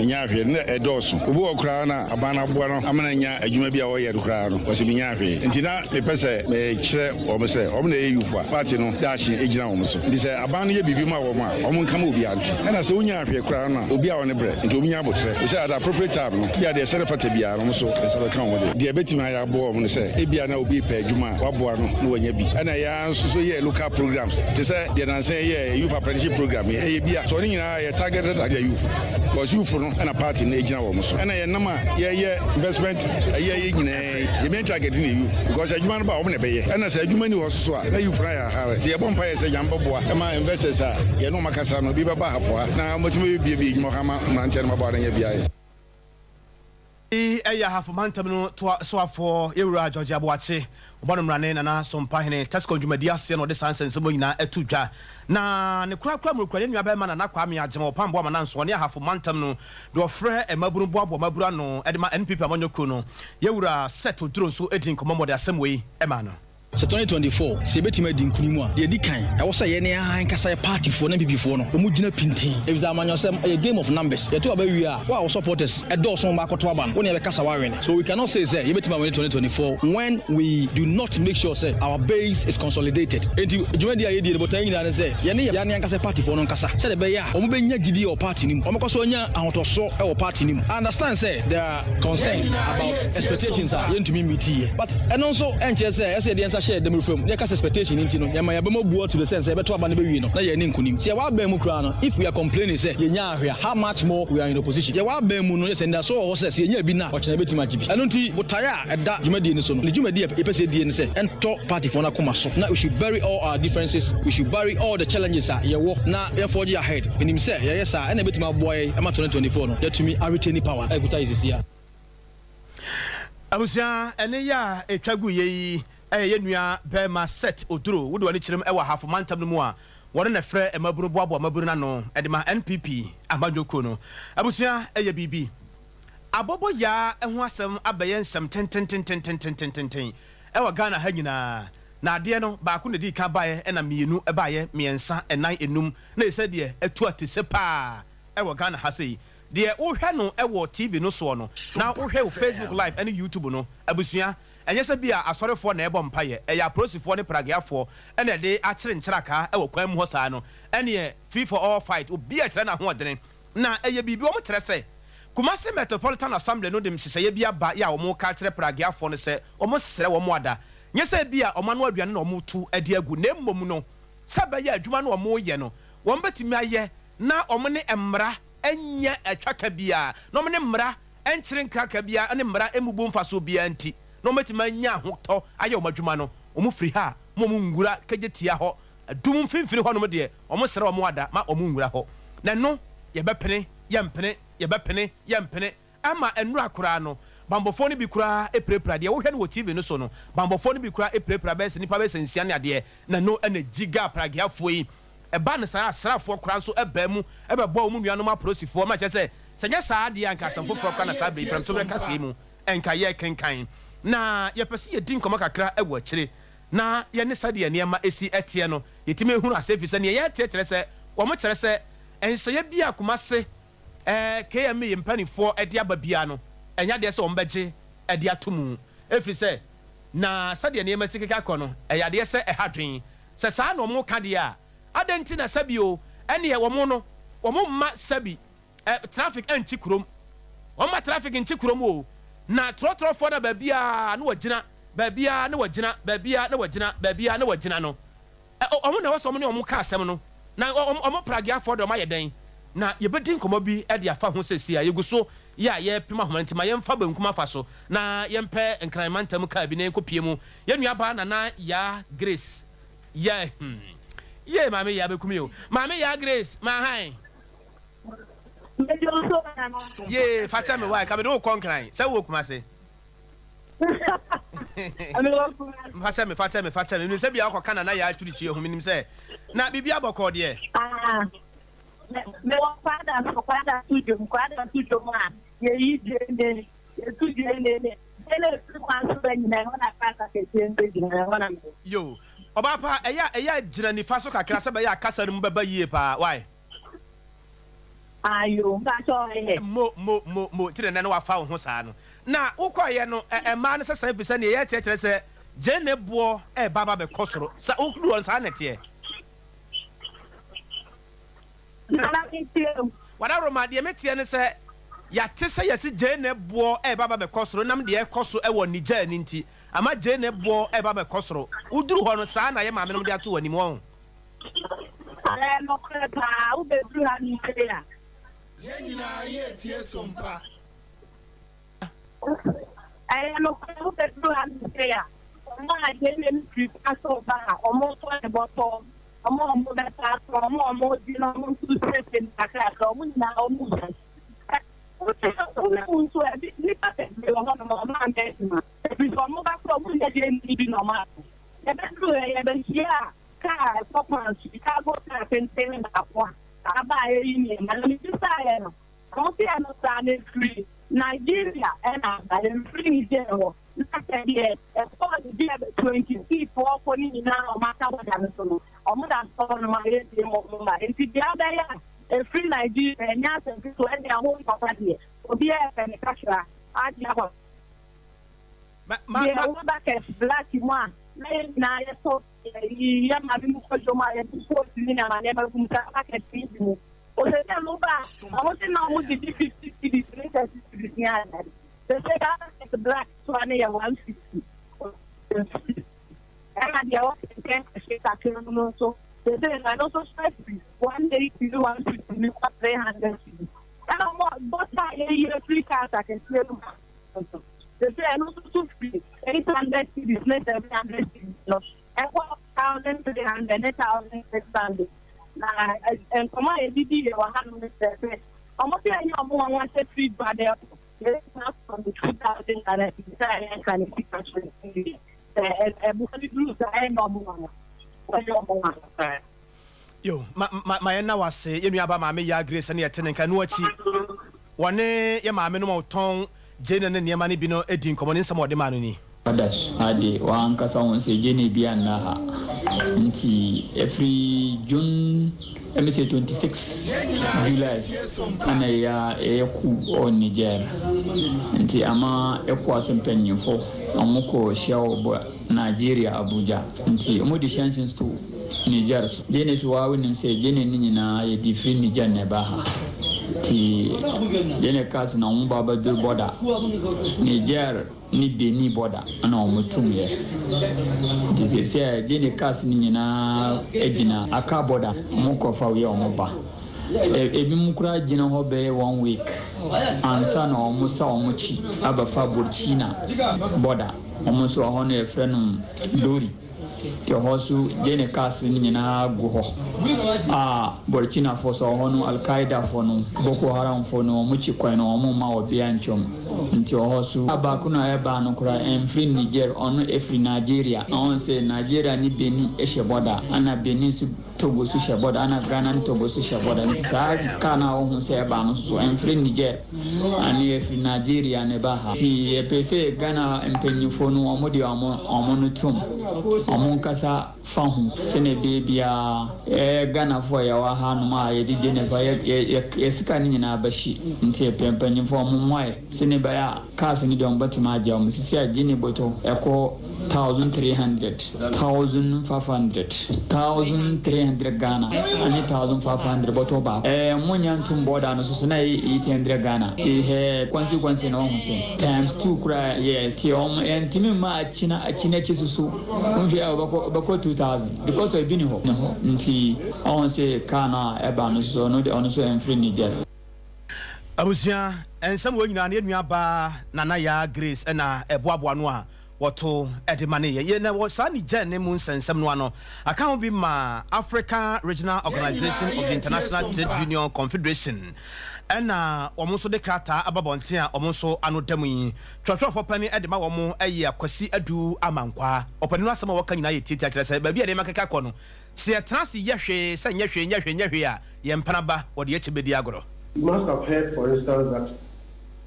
Edosu, Ubu Krana, Abana Buano, Amananya, Ajumabia Oya Krano, was Minyafi. And Tina, the Pesa, may say, or may say, Omne Ufa, Party no, dashing, Ejanamus. This Abania Bibima Oma, Omun Kamubiant. And as Unyafi Krana, Ubia on the bread, and to Miabot, is at appropriate time, yeah, the Senator Tabia, also, as I come with it. The Abetimaya Boam say, Ebiana Ubi, Juma, Wabuano, Nuabi. And I answer so, yeah, look up programs. To say, then I say, yeah, you've apprenticeship program, yeah, so targeted at the youth because youth and a party in age now almost and I number investment you may target in the youth because you man about and I said you many was so you fry the bumpire say Jambo my investors are no Macasano be for now much may be Mohammed Manchester about any eya half mantam no to so for Ewura Georgia Boache obonum rane na Sompa hene Tesco dwumadi ase no de sansen mo nyina atudwa na ne kura murukwa nua ba ma na kwame agema opambo ama na nso ne half mantam no de ofre emaburu boabo mabura no edema NPP amanyoko no Ewura set oduro so edin komomo de asemwe ema no so 2024 se betima di nkunimu a de di kan e wo say ye ne han kasa party for na BB for no o mu gina pintin e biza amanyosem a game of numbers ye to abawi a wa supporters e do so ba koto aba no ne be kasa wa win so we cannot say ye betima win 2024 when we do not make sure say our base is consolidated enti djumadi aye di botan nyina ne say ye ne kasa party for no kasa say de be ya o mu be nya gidi o party nim o mekoso nya ahotoso e wo party nim I understand say there are concerns about expectations are yentumi meet here but and also enche say the share them from the expectation into no yama yabemo buo to the sense e beto aba na be wi no na ye ne nkunim se wa ba mu kra no if we are complaining say ye nya ahwe how much more we are in opposition ye wa ba mu no ye send so ho say ye nya bi na o chena betima gibi eno nti botaya eda djumadi ni so no djumadi e pese die ni say ento party for na koma so na we should bury all our differences we should bury all the challenges ye wo na ye forge ahead enim say ye yes a na betima boy ama 2024 no yet to me retain power e kuta is here abusia ene ya etwagu ye ye nua bema set oduro wo de wani kirem e wa half mantam no mu a wore na frɛ emaburu boabo maburu na no edema NPP amanyoko no abusia eye bibi abobo ya eho asem abaye nsem ten ewa Ghana ha nyina na ade no ba ko ne di ka bae na mienu bae miensa enan enum na ese de atu atese pa ewa Ghana ha sei de wo hwe no ewo TV no so no na wo hwe Facebook live and YouTube no abusua enye se bia asorefo na ebo mpaye eya prosifo ne pragiafo ene de akire nkyeraka ewo kwan mu ho saa no ene free for all fight obi a kire na ho odene na eye bibi wo mtere se Kumasi Metropolitan Assembly no dem siseye bia ba ya omo ka kire pragiafo no se omo sere wo mo ada nye se bia omano aduane na omo tu ade agu na mmom no se ba ya adwuma na omo ye no wo betimi aye na omo ne emra enye atwaka bia na omo ne mra enkyere nkraka bia ne mra emubu mfaso bia nti na omo betimi anya hoto aye omo adwuma no omo firi ha mo ngura kagetia ho adum mfimfiri ho no de omo sere omo ada ma omo ngura ho na no ye bepene yempene yempene ama enura kura no bambofo ni bi kura eprepra de wo hwe no wo TV no so no bambofo ni bi kura eprepra be se nipa be sensia ne ade na no ena giga pragiafo yi eba ne sa asrafo kura so eba mu ebebo mu nuanom aprosifo ma che se senya sa ade anka asamfo fro kwa na sa be prem to be kase mu enka ye kenkan na ye pese ye din koma kakra ewo akire na ye ne sade ne ma esi etie no yetime hunu asefi se ne ye tietere se wo mo kire se ensoye bia Kumasi KM yimpanifo edi ababia no enya de se ombegye edi atomu efri se na sade ne masika kono eyade se ehadwen se sa na omo ka de a adenti na sabio ene ye womo no womo ma sabi traffic anti krom womo traffic anti krom o na trotro for da babia na wagina babia na wagina no omo na waso omo ne omo ka asem no na omo pragia for do ma yeden na yebedin komo bi e de afa ho sesi a yeguso ya ye pema homantima ye mfa bankum afa so na ye mpe nkranmantam ka bi na ekopie mu ye nua ba na ya Grace ye ye mame ya bekumi o mame ya Grace ma han ye facha me wa ka be do konkran se wo Kumasi facha me ni se bia akọ na ya aturi chie ho minim se na bibia bokọ de me wa kwada tujo ma ye yi de tujo ele kwanso be nyina na kasa ke tiende nyina wana me yo oba pa eya jina ni faso kakra se be ya kasa rum baba yie pa why ayo ba so he mo tire na wa fa ho saa no na ukoye no ma ne se 7% ne ye tiekere se jene bo baba be kosoro sa okudu on sa nete wada roma de metie ne se ya tese yesi jene bo baba be kosoro nam de koso wo nija ni nti ama jene bo baba be kosoro uduru ho no sa na ye ma me no de ato wani mo no krepa u be duru ha ni krea Yenina ye tie Sompa no krepa u be duru ha ni krea ma jene ni prepare so ba omo so e boto omo beta omo di no mo tu se ntakra omo na omo so ni pa te be o no ma ande ma bi so mo ba so mo de ni bi no ma e be duru e be hia ka papa Chicago ka pentene na kwa aba e ni na ni sa ya no mo ti ano sa ne free Nigeria and I am free there na e for the 20 people for ni na o maka wa da so omo da so no ma e di mo ma enti bia da ya e free Nigeria nya se so e dia ho papa die obi e fe ne kashra a di akwa ma ba ke black mo na ya so ya ma bi mu ko jo ma ya so ni na ne ba kum ka ka ti mu o se na lo ba o se na mo di 50 cities ni ya na they say that is black so I need 150 and the other can say that no so they say I also stress 180 to 150 me 300 and I'm both I free cars I can see they say I also too free 800 cities less than 700 cities and 1,300 1,600 and come on every 100 almost I know more one set free by there not from the 2000 and I can see yo ma na wase ye nua ba ma me ya Grace na ye tene nka no achi wane ye maame no ma ton jene ne niema ne bi no edi nkomo ne nsam ode ma no ni others ade wan kasa won se jene bi anna ha nti every June let me say 26 July ana ya eku on Niger nti ama eku asempanyifo amoko shawo Nigeria Abuja nti omodi chances to Niger jene so wa wonim se jene ni nyina ye di free Niger ne ba ha ti jene kas na on baba do border Niger ni Benin border ana omutum ye ti se jene kas ni nyina ejina aka border moko fa we omoba ebi mukura jina ho be 1 week ansa na omusa omuchi abafa Burkina border omuso ho na efrenum Dori ti hosu jene kas ni nyina go ho Burkina Faso ho no Al-Qaeda fo no Boko Haram fo no muchi kwan no mo ma obi anchom nti hosu abakuna eba no kura enfri Niger ono efri Nigeria on say Nigeria ni Benin ehye border ana Benin si Togo su sheboda ana Ghana Togo su sheboda nti sa kana ohun se eba no so enfri Niger ani efri Nigeria ne ba ha ti epese Ghana empanyifo no omodi omo no tum omo kasa fahu sene bebia Ghana fo ya wa ha no ma ye di Geneva ye sika ni na bashi nti empanyifo omo moe sene ba ya kaso ni don batima aja omo sisi agini boto eko 1300 1500 1300 Ghana and 1500 botoba munyantum border no so na 800 Ghana ti he consequence no ho se times 2 kura yes ti entimi ma achina chisusu mvia bako 2000 because I been ho nti on say kana eba no so no on so enfri Niger abusia ensam wo nyina ne nua ba nana ya Grace na eboaboa no a woto edemane ye na wo sa ni jene mu nsensem no ano aka ho bi ma Africa Regional Organization of the International Trade Union Confederation na omo so de krata ababonten a omo so anodam yi twotwofo pani edema wo mo ayi akwasi adu amankwa opani no asema wo ka nyina ye titi akere se ba bia de makeka ko no se transi yehwe se nyehwe a ye mpana ba wo de echebedi agoro. You must have heard, for instance, that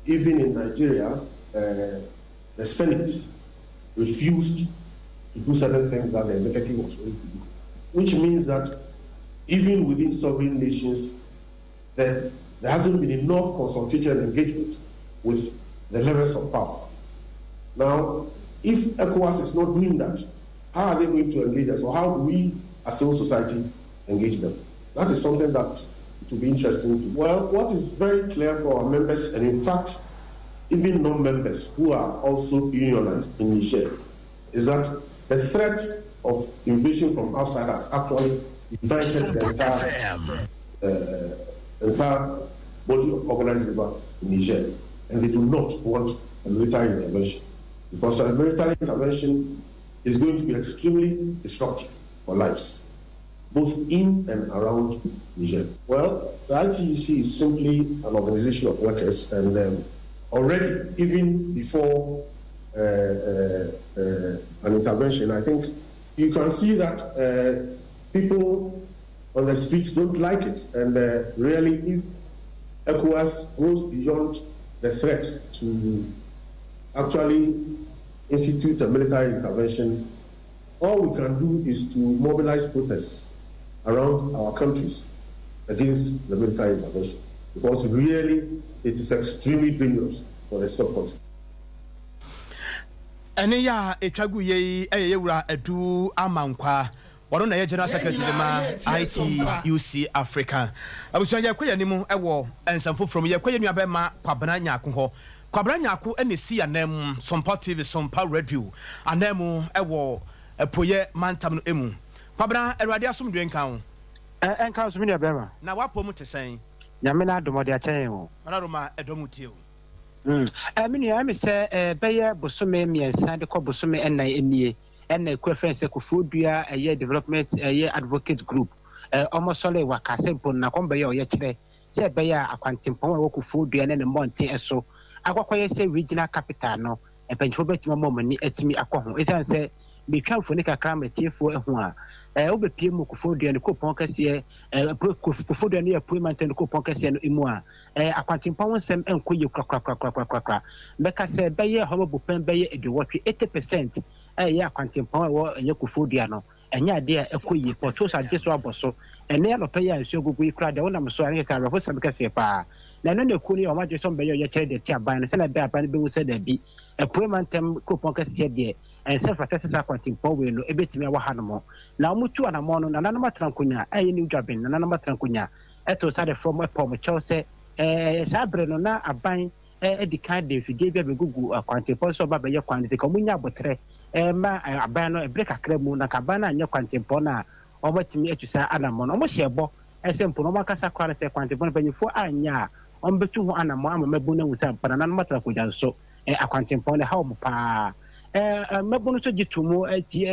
even in Nigeria, the Senate refused to do certain things that the executive was going to do, which means that even within sovereign nations, there hasn't been enough consultation and engagement with the levels of power. Now, if ECOWAS is not doing that, how are they going to engage us, or how do we, as civil society, engage them? That is something that to be interesting to. Well, what is very clear for our members, and in fact, even non-members who are also unionized in Niger, is that the threat of invasion from outside has actually united the entire body of organized labor in Niger, and they do not want a military intervention, because a military intervention is going to be extremely disruptive for lives, both in and around Niger. Well, the ITUC is simply an organization of workers, and already, even before an intervention, I think you can see that people on the streets don't like it, and really, if ECOWAS goes beyond the threat to actually institute a military intervention, all we can do is to mobilize protests around our countries against the military intervention, because really it is extremely dangerous for the support. Ene ya etwagu ye eyewura edu amankwa wano na ye general secretary ma ITUC Africa abuso ya kwya nimu ewo ensamfo from ye kwya nuabe ma kwabana nyako ho kwabana nyako ene si anem Sompa TV Sompa radio anemu ewo epoye mantam no emu kwabana erwade asomdwe nka ho enka so mi ne bema na wapo mu tesen nyame na adomode achen ho araroma edomutie o mini ya mi se beye bosome miensa de ko bosome ennan enie enna conference ko fodua eye development eye advocate group almost sole wakase bon na kombe ye oye kire se beye akwantempon wa ko fodua ne monte eso akwakoye se regional capital no empanjifo betima momani atimi akọ ho esan se betwamfo ne kakra metiefo ehu a wobɛpie mu Kufodua ne kopɔn kɛseɛ Kufodua ne yɛpue mantam ne kopɔn kɛseɛ no mu a akwantempɔn ho nsɛm ɛnkɔ yie korakora bɛka sɛ bɛyɛ hɔmabɔ pɛn bɛyɛ 80% ɛyɛ akwantempɔn a ɛwɔ ɛyɛ Kufodua no ɛnyɛ adeɛ a ɛkɔ yie pɔtɔ so agye so abɔ so ɛnɛ anɔpɛ yɛ nsuo gugu yi koraa deɛ wonam so a ne sɛ awerɛfo sɛm kɛseɛ paa na ɛno na ɛkuo no yɛ ɔmadwe sɛ ɔmbɛyɛ ɔyɛ kyerɛ deɛ ti aban no sɛna ɛbɛyɛ aban no bɛhu sɛ daabi ɛpue mantam kopɔn kɛseɛ deɛ ɛnsɛ fata sɛ sɛ akwantempɔn wei no ɛbɛtumi awɔ ha no mɔ na ɔmotu anammɔ no nananom atena nkonya ɛyɛ ne wodwaben nananom atena nkonya ɛto sa de frɔm ɛpɔ ɔmo kyɛw sɛ saa berɛ no na aban ɛdi kan de mfidie bi abɛgugu akwantempɔn sɛ ɔba bɛyɛ kwan no nti ka ɔmonya abɔtrɛ ma aban no ɛberɛ kakra mu na ka aban no anyɛ kwantempɔn no a ɔmatumi atu saa anammɔ no ɔmo hyɛ bɔ ɛsɛ mpo no ɔmo ankasa koraa no sɛ kwantempɔn no mpanyimfoɔ anyɛ a ɔmbɛtu ho anammɔ ama mabu no ahu sɛ mpa nananom atena nkonya nso akwantempɔn no ha ɔmo paa mabu no so gye to mu adi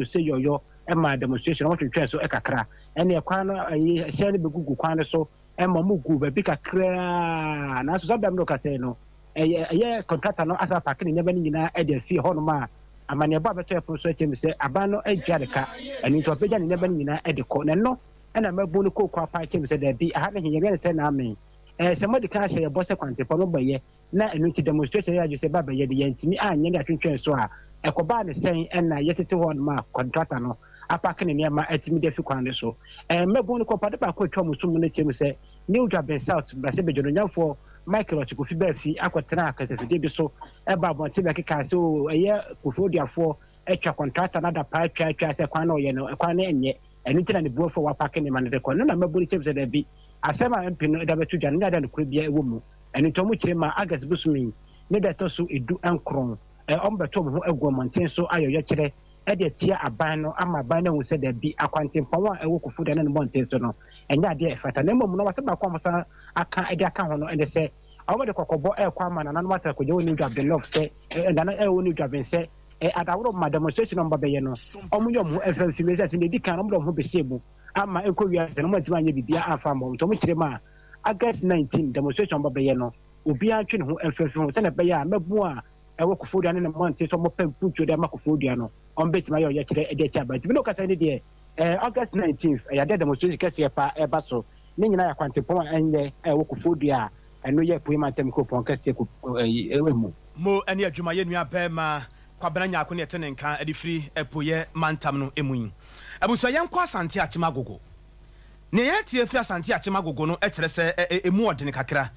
ose yɔyɔ ma demonstration wɔtwetwɛn so kakra ɛne ɛkwan no hyɛ no bɛgugu kwan no so ma mu gu baabi kakraa nanso sɛ bɛm no kasɛe no ɛyɛ contractor no asa paake ne nneɛma no nyinaa de asie hɔnom a amanneɛbɔ a bɛtɔ ɛpono so akyɛm sɛ aban no agya de ka ɛno nti ɔbɛgya ne nneɛma no nyinaa de kɔ na ɛno ɛna mabu no kɔkɔ apa akyɛm sɛ daabi aha ne henyɛwɛ ne sɛ naame sɛ mɔde ka ahyɛ yɛbɔ sɛ kwantempɔn no bɛyɛ na ɛno nti demonstration yɛ adwo sɛ ba bɛyɛ de yɛntumi anyɛ ne atwentwɛn so a ɛkɔbaa ne sɛn ɛna yɛtete hɔ nom a contractor no apake ne nneɛma atumi de afi kwan no so mabu no kɔpade baako atwa mu som no kyɛm sɛ new dwaben south brase bɛgye no nyamfoɔ Michael Ochikofi baafi akɔtena akasafidie bi so ɛba abɔnten bɛkeka sɛ ɛyɛ Kufoduafoɔ atwa contractor no ada paa atwa sɛ kwan no ɔyɛ no ɛkwan no ɛnyɛ ɛno nti na ne buafoɔ wapake ne ma no de kɔ no na mabu no kyɛm sɛ daabi asɛm a MP no ɛda bɛto dwa no ne ada no koro bia ɛwɔ mu ɛno nti ɔmo kyerɛ ma August Busumi ne da ɛtɔ so edu nkron ɔmbɛtɔ ɔmo ho agu ɔmɔnten so ayɔyɔ kyerɛ ɛde atia aban no ama aban no ahu sɛ daabi akwantempɔn a ɛwɔ Kufodua ne ne mmɔnten so no ɛnyɛ adeɛ ɛfata na mmom no wasɛ baako a ɔmosa ɛde aka ho no ɛne sɛ ɔmɔde kɔkɔbɔ ɛɛkɔ ama nananom atara kɔgya wɔ ne dwaben lɔf sɛ ɛdana ɛwɔ ne dwaben sɛ adaworo ma demonstration ɔmba bɛyɛ no ɔmo yɛ ɔmo ɛfɛ mfimɛ sɛ ne di kan ɔmo de ɔmo ho bɛhyɛ mu ama ɛnkɔ wiase no ɔmo antumi anyɛ biribiara amfa mmɔ nti ɔmo kyerɛ mu a August 19 demonstration ɔmba bɛyɛ no obiara ntwe ne ho ɛmfɛmfɛ ho sɛnɛ ɛbɛyɛ a mɛbu a ɛwɔ Kufodua ne ne mmɔnten so ɔmo pɛ mpuntuo de ama Kufodua no ɔmbɛtumi ayɛ ɔyɛ kyerɛ ɛde akyi aba nti bi ne ɔkasa ne deɛ August 19th ɛyɛde demonstration kɛseɛ pa ɛba so ne nyinaa yɛ akwantempɔn a ɛnyɛ ɛwɔ Kufodua a ɛno yɛ pue mantam kopɔn kɛseɛ ɛwɔ mu mo ɛne adwumayɛ nua bɛɛma kwabena nyaako ne ɛte ne nka ɛde firi ɛpoyɛ mantam no ɛmu yi abusua yɛnkɔ Asante Akyem Agogo ne yɛtie firi Asante Akyem Agogo no ɛkyerɛ sɛ ɛmu ɔdene kakra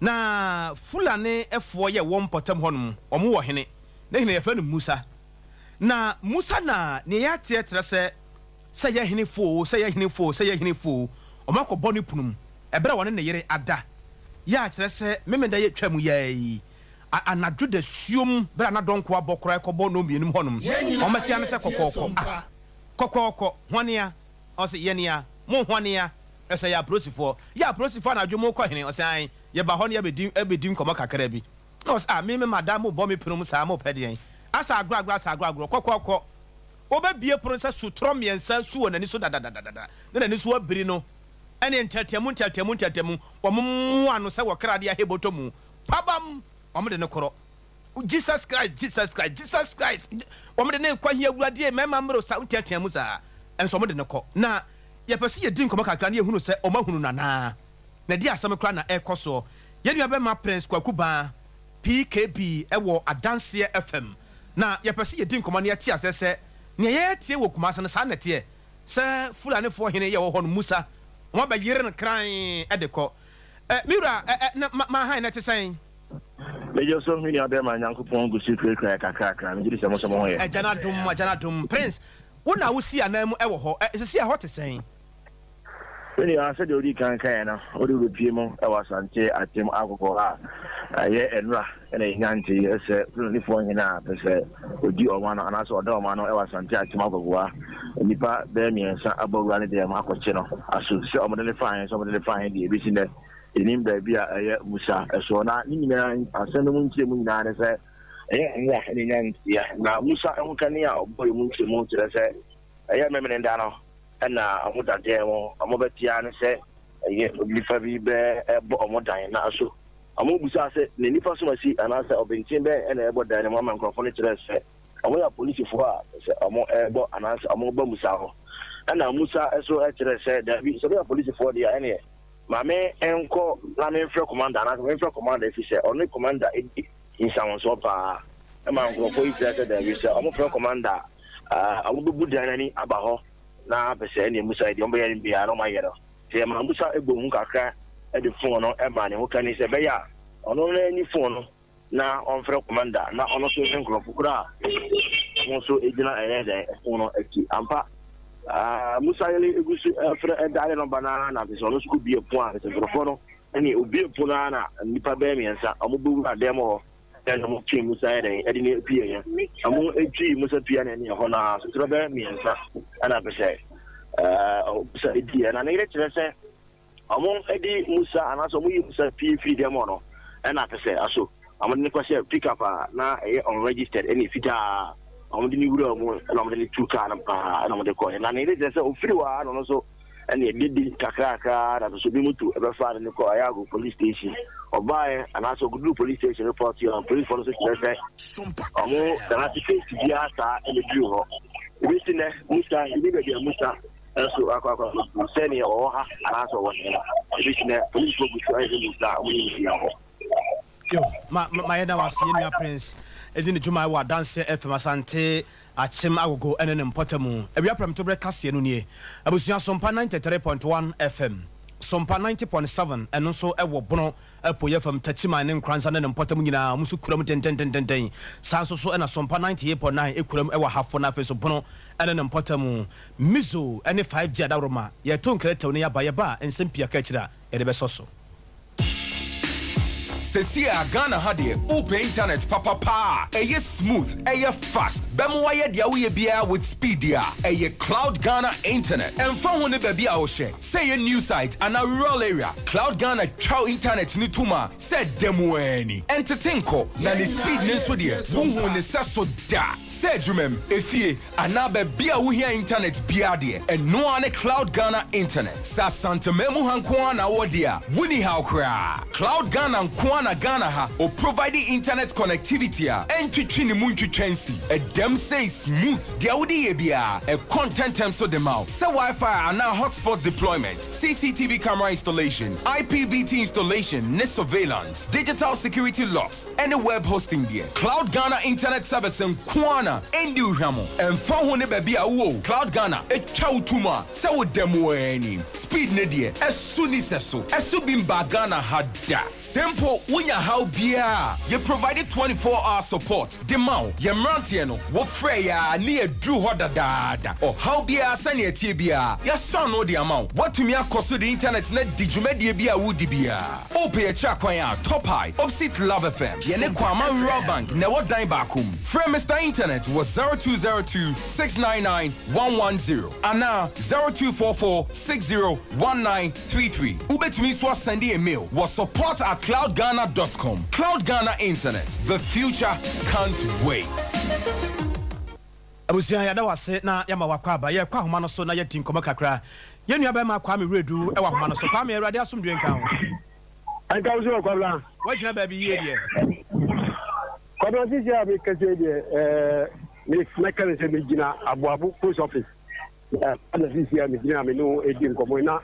na Fulani ɛfoɔ yɛ wɔn mpɔtam hɔnom ɔmo wɔ hene ne hene yɛfrɛ no Musa na Musa na ne yɛateɛ kyerɛ sɛ yɛ hene fo ɔmo akɔbɔ ne punum ɛberɛ wɔne ne yere ada yɛ akyerɛ sɛ memeda yɛ twa mu yɛyi anadwo da suom berɛ anadɔnko abɔ koraa ɛkɔbɔ no mmienum hɔnom ɔmɛtea ne sɛ kɔkɔɔkɔ hwanea ɔsɛ yɛnea mo hwanea ɛsɛ yɛ aprosifoɔ anadwo mo kɔ hene ɔsɛ an yɛba hɔ ne yɛbɛdi nkɔmmɔ kakra bi na ɔsɛ me madam mo bɔ me punum saa mo pɛ deɛn asa agorɔ kɔkɔɔkɔ wobɛbie pono sɛ sotorɔ mmiɛnsa su wɔ n'ani so dadadadada ne n'ani so abiri no ɛne ntɛtɛmu ɔmomoa no sɛ wɔkra de ahebɔtɔ mu pabam ɔmode ne korɔ Jesus Christ ɔmode ne kwa hia awurade mɛma mmerɛ sa ntɛtɛmu saa ɛnso ɔmode ne kɔ na yɛpɛ sɛ yɛdi nkɔmmɔ kakra ne yɛhunu sɛ ɔmahunu nanaa na di asɛm kora na ɛkɔ soɔ yɛnua bɛma Prince Kwaku Baa PKB ɛwɔ Adanseɛ FM na yɛpɛ sɛ yɛdi nkɔmmɔ ne yɛte asɛ sɛ nea yɛtie wɔ Kumase no saa nɛteɛ sɛ Fulanifoɔ hene yɛ wɔ hɔ no Musa ɔmo abɛyere no kran ɛde kɔ Mira ma han na te sɛn mejo so hwini abɛma Nyankopɔn gusi krakra kakra me gidi sɛ mo sɛ mo yɛ agana dum Prince wona wo si anan mu ɛwɔ hɔ ɛsisi a hɔ te sɛn When you answer the Odikan, or the Pimo, I was Asante Akyem Agogo, Enra, and a Yanti, as a Uniform, as a Udio one, and also Domano, I was Asante Akyem Agogo, and Nipa, Bemi, and Sabo Rani, the Marco Chino. I should say, I'm going to find the business in him, baby, Musa, so not Nina, I send them to Munan, and say, yeah, now Musa, and Kania, boy, Munchi, I said, I am Memendano. Na amuda demo amobetia ne se nifa bi be ebo omodan na so amobusa se ne nifa so masi anase obentin be na ebo dan ne mama nkrofo ne kire se amoya police fo a se amo ebo anase amoba musa ho ana Musa eso ekere say that we so police for there any mame enko na me frɛ commander na me frɛ commander fi say only commander in Sompa e ma nko ko ite say that we say omo frɛ commander omo bubu danani aba ho na be say any Musa di omo yɛ bi ara ma yɛ no say ma Musa egbomu kakra e de phone no e ma ne ho kan say be ya ono na ni phone no na on frɛ commander na ono so nko kura mo so ejina ɛyɛ phone no eki ampa Musa yele egusi frɛ dare no banana na so no sku bie pon a se frofo ani obi pon na nipa be miensa amubu adem ho dan mo twi Musa yele edi ne pie ya amu etwi Musa pie na ne ho na so be miensa ana be se Musa edi na ne kire se amu edi Musa ana so mu yi Musa pie fi dem no ana be se aso amu ne ko se pick up na e unregistered any fita I'm the new room, and I'm the two car and I'm the coin. And it is a free one, and also, and it did the Kakraka, and so be to ever find in the Koyago police station, or buy and also do police station report you on police for the Sompa. Then I face the Asa and the Bureau. Within Musa, you need to be a Musa, and so I send you or and also what police will be trying to start. Yo, my head was seeing your prince. Edin Juma wa dance FM Asante Achim Agogo enen Mpotemu. Ebia prem to breakfast ye no nie. Abusia Sompa 93.1 FM. Sompa 90.7 eno so ewo bono epoye fam tachima ne nkransa ne Mpotemu nyina musu kuram ten. Sanso so ena Sompa 98.9 ekuram ewo hafo na feso bono enen Mpotemu. Mizo ene 5G adaroma. Ye to nkrete ne ya ba ensempia ka kira ye de besoso. Sesia Ghana hadie open internet papa eye smooth eye fast bemo ye dia we bia with speed dia eye Cloud Ghana internet and fa ho ne ba bia wo hye say a new site and a rural area Cloud Ghana chow internet ni tuma said demo ani entertainko na ni speed ne so dia wo ne saso da say jumem efie anaba bia wo hia internet bia de and no ane Cloud Ghana internet sa santamemu hanko na wo dia wuni how kra Cloud Ghana na Ghana ha or providing internet connectivity and twitchini muntwitwensi a dem say smooth dia wodi ebia a content term so dem out say Wi-Fi and now hotspot deployment CCTV camera installation IPVT installation net surveillance digital security locks and a web hosting there Cloud Ghana internet service and kwana endi uhamo and fa ho ne ba bia wo Cloud Ghana e twa utuma say wo dem ani speed ne die esuni seso esubimba Ghana hada simple Unya how bia you provided 24-hour support demau ye mrantie no wo frɛ ya ne adru ho dadaada or how bia sane atie bia ya son no de amount watumi akoso the internet na digumedie bia wudi bia ope ya chakwan ya top high opposite Love FM ye ne kwama rural bank na wo dan bakum frɛ Mr Internet was 0202 699 110 ana 0244601933 ubetumi so send a mail was support@cloudghana.com. Cloud Ghana Internet. The future can't wait. Abusia ya da wase na ya ma wakwaba ye kwa homa no so na ye tinkoma kakra. Ye nua ba ma kwa me redu e wa homa no so kwa me erade asomdwe nka ho. Anka wo so kwabla. Wa gina ba bi ye de. Kwabla sisi abi kase de me mekale se me gina abuabu post office. Ana sisi abi gina me no edi nkomo na.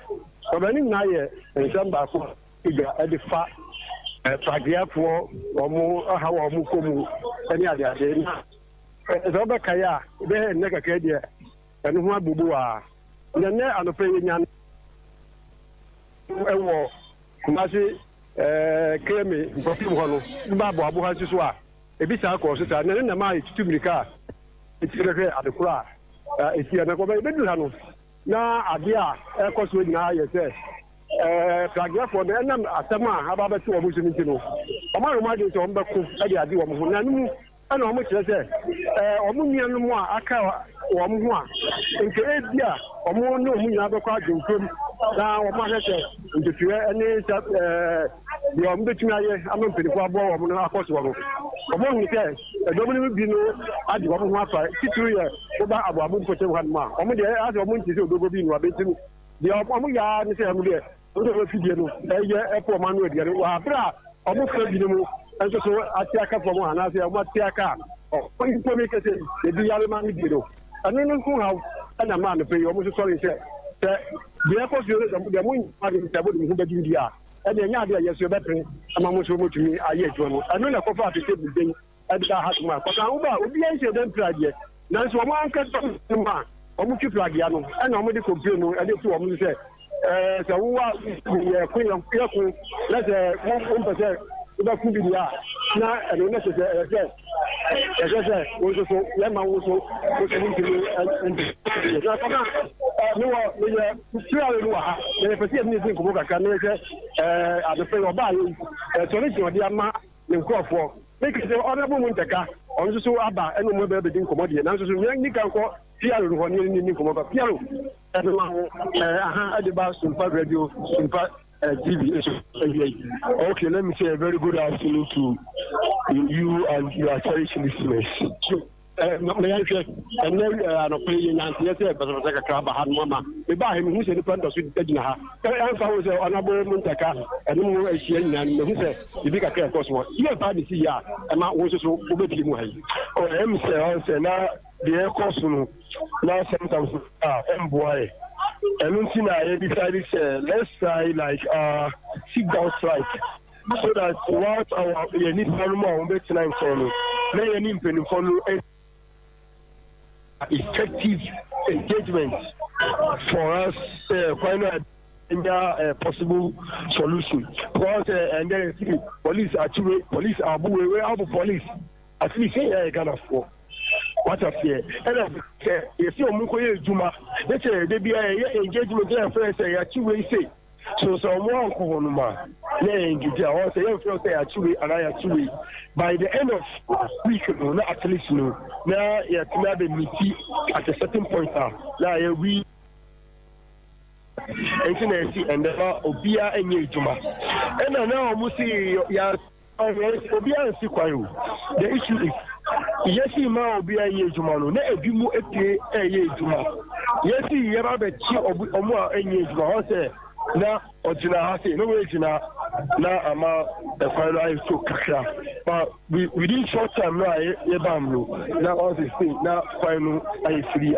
Kwabla ni na ye nsamba ko iga edifa Pagiapo, or how or Mukomu, any other day. As over Kaya, they had never cadia, and who are Bubua. The net and the paying war, Kumasi, Kemi, Bofimuano, Babu Abu Hasua, a bit of course, and then the might to be car. It's at the crack. It's here, and now, Adia, of course, with now, you say. Pagiapo the enam asama ababa to omu sini no omo ma de to omba ku ade ade wo mo nanu ana omo kire se omo nuanu mu a aka wo mo ho a nke ebia omo ne omo nyina be kwa adwontom na omo ahete ntetua ene de omo betumi aye amampiriko abo wo mo no akoso wo omo hu ke edomo ne bi no ade wo mo ho afa titru ye wo ba abo abo mpote wo hanma omo de ade omo ntise odogo bi no abetimi de omo ya ne se amu de odo fidie no eye epo manu de wa bra omo fa bi no mu enso so ati aka fo mo ana se omo ati aka o nko mi kete e bi yare manu bi no anu no ku ha ɛna maa no pɛ yi ɔmo nso sɔre sɛ deɛ ɛkɔ fie no deɛ mo nyɛ de sɛ mo de mo ho bɛdi di a ɛna ɛnyɛ adeɛ a yɛsɛ bɛpere ama mo nso motumi ayɛ adwuma no ɛno na ɛkɔfa atete bulden ɛde ba ha to mu a kɔkan wo ba obi yɛn hyɛ dɛm piradeɛ nanso ɔmo ankasa mu a ɔmo twi piradeɛ no ɛna ɔmo de kɔmpie no ɛde to ɔmo sɛ sɛ wowa yɛko na sɛ wompɛ sɛ wobɛko bi deɛ a na ɛno na kyɛ sɛ ɛhwɛ sɛ wo nso so yɛma wo so wontumi na kɔka mewɔ meyɛ pirare no wɔ ha yɛpɛ sɛ yɛmne ɛsi nkɔmmɔ kakra na yɛhwɛ adepɛ yɛ ɔbaa yɛ sɔre ɔde ama ne nkurɔfoɔ meke sɛ ɔnabo mu ntɛka ɔno nso so aba ɛne mu bɛbɛdi nkɔmmɔ deɛ nanso so nika nkɔ piaro no hɔ ne ni nkɔmmɔ ba piaro ɛde ma ho aha ɛde ba Sompa radio Sompa TV. Okay, let me say a very good afternoon to you and your cherished listeners. And then I'm playing and yes, but I was like a crab. I had mama. We buy him who's a different of Edna. And I was honorable Montaka and no Asian and who said, the bigger care cost what you have had this year and not was so over to him. Oh, I'm saying now the air cost now sometimes boy. And I decided let's try like sit down strike so that what our need more better time for may any follow effective engagement for us find a possible solution because and then police are police at least I can afford what a fear and if you are Juma, let's say they be engagement there first say actually say so someone Kohonuma actually and I actually by the end of week no at least no now yet maybe meet at a certain point now we and Obia and Juma and now almost see Obia and Sikwayo. The issue is yes, ma obi aye ejuma no na ebimu epie aye ejuma yes yeba be chi omo aye ejuma ho se na ojina ha se no we jina na ama the final so kakra but within short time na yeba amlo na all the thing na final aye free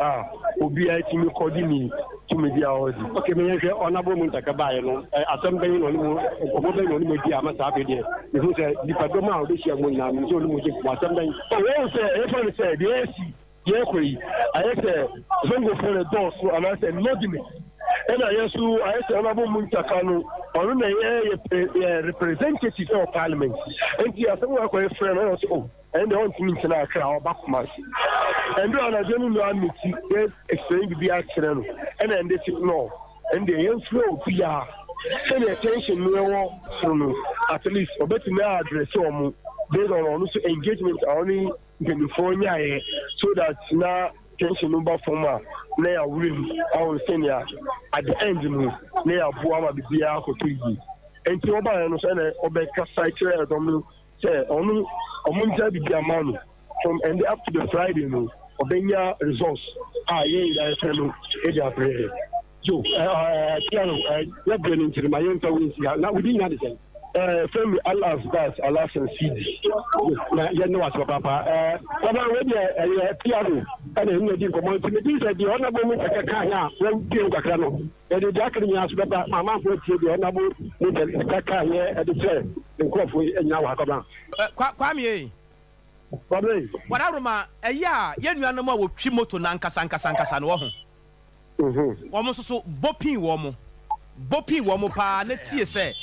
obi aye timi kodini to media odi okay me yehwe onabo mu ntaka bae no asem ben no mu obo ben no mu dia ma sa be de me so say dipadom a odi hia mo na me so no mu je asem ben o say e for say the AC ye kweri aye say zongo for the door so and I say no give and I so I say onabo mu ntaka no onu na ye representative of parliament and the asem wa ko e friend no so and the one thing na akra oba kuma and do na jenu no amiti yes explain bi akra no and then they no and the inflow bia and the attention no no at least obetimi address omo based on also engagement only the so that na tension number former na ya win our senior at the end no na ya boa ma bia ko to yi enti oba no so na obeka cycle do say onu omunja bibia manu from and up to the Friday no obenya results yeah no e dey pray yo piano ya bring into my own town now we didn't have it from Allah's best Allah's and CD na ya no what papa papa we dey piano and him dey come on to me say the honorable me kaka ya when piano kakra no e dey akri nya so papa mama for tie the honorable me kaka ya e dey say nkofo enya wa akaba kwame wadaroma eya ye nuanom a wotwi moto na nkasa no ho womo so bopin womo pa na tie se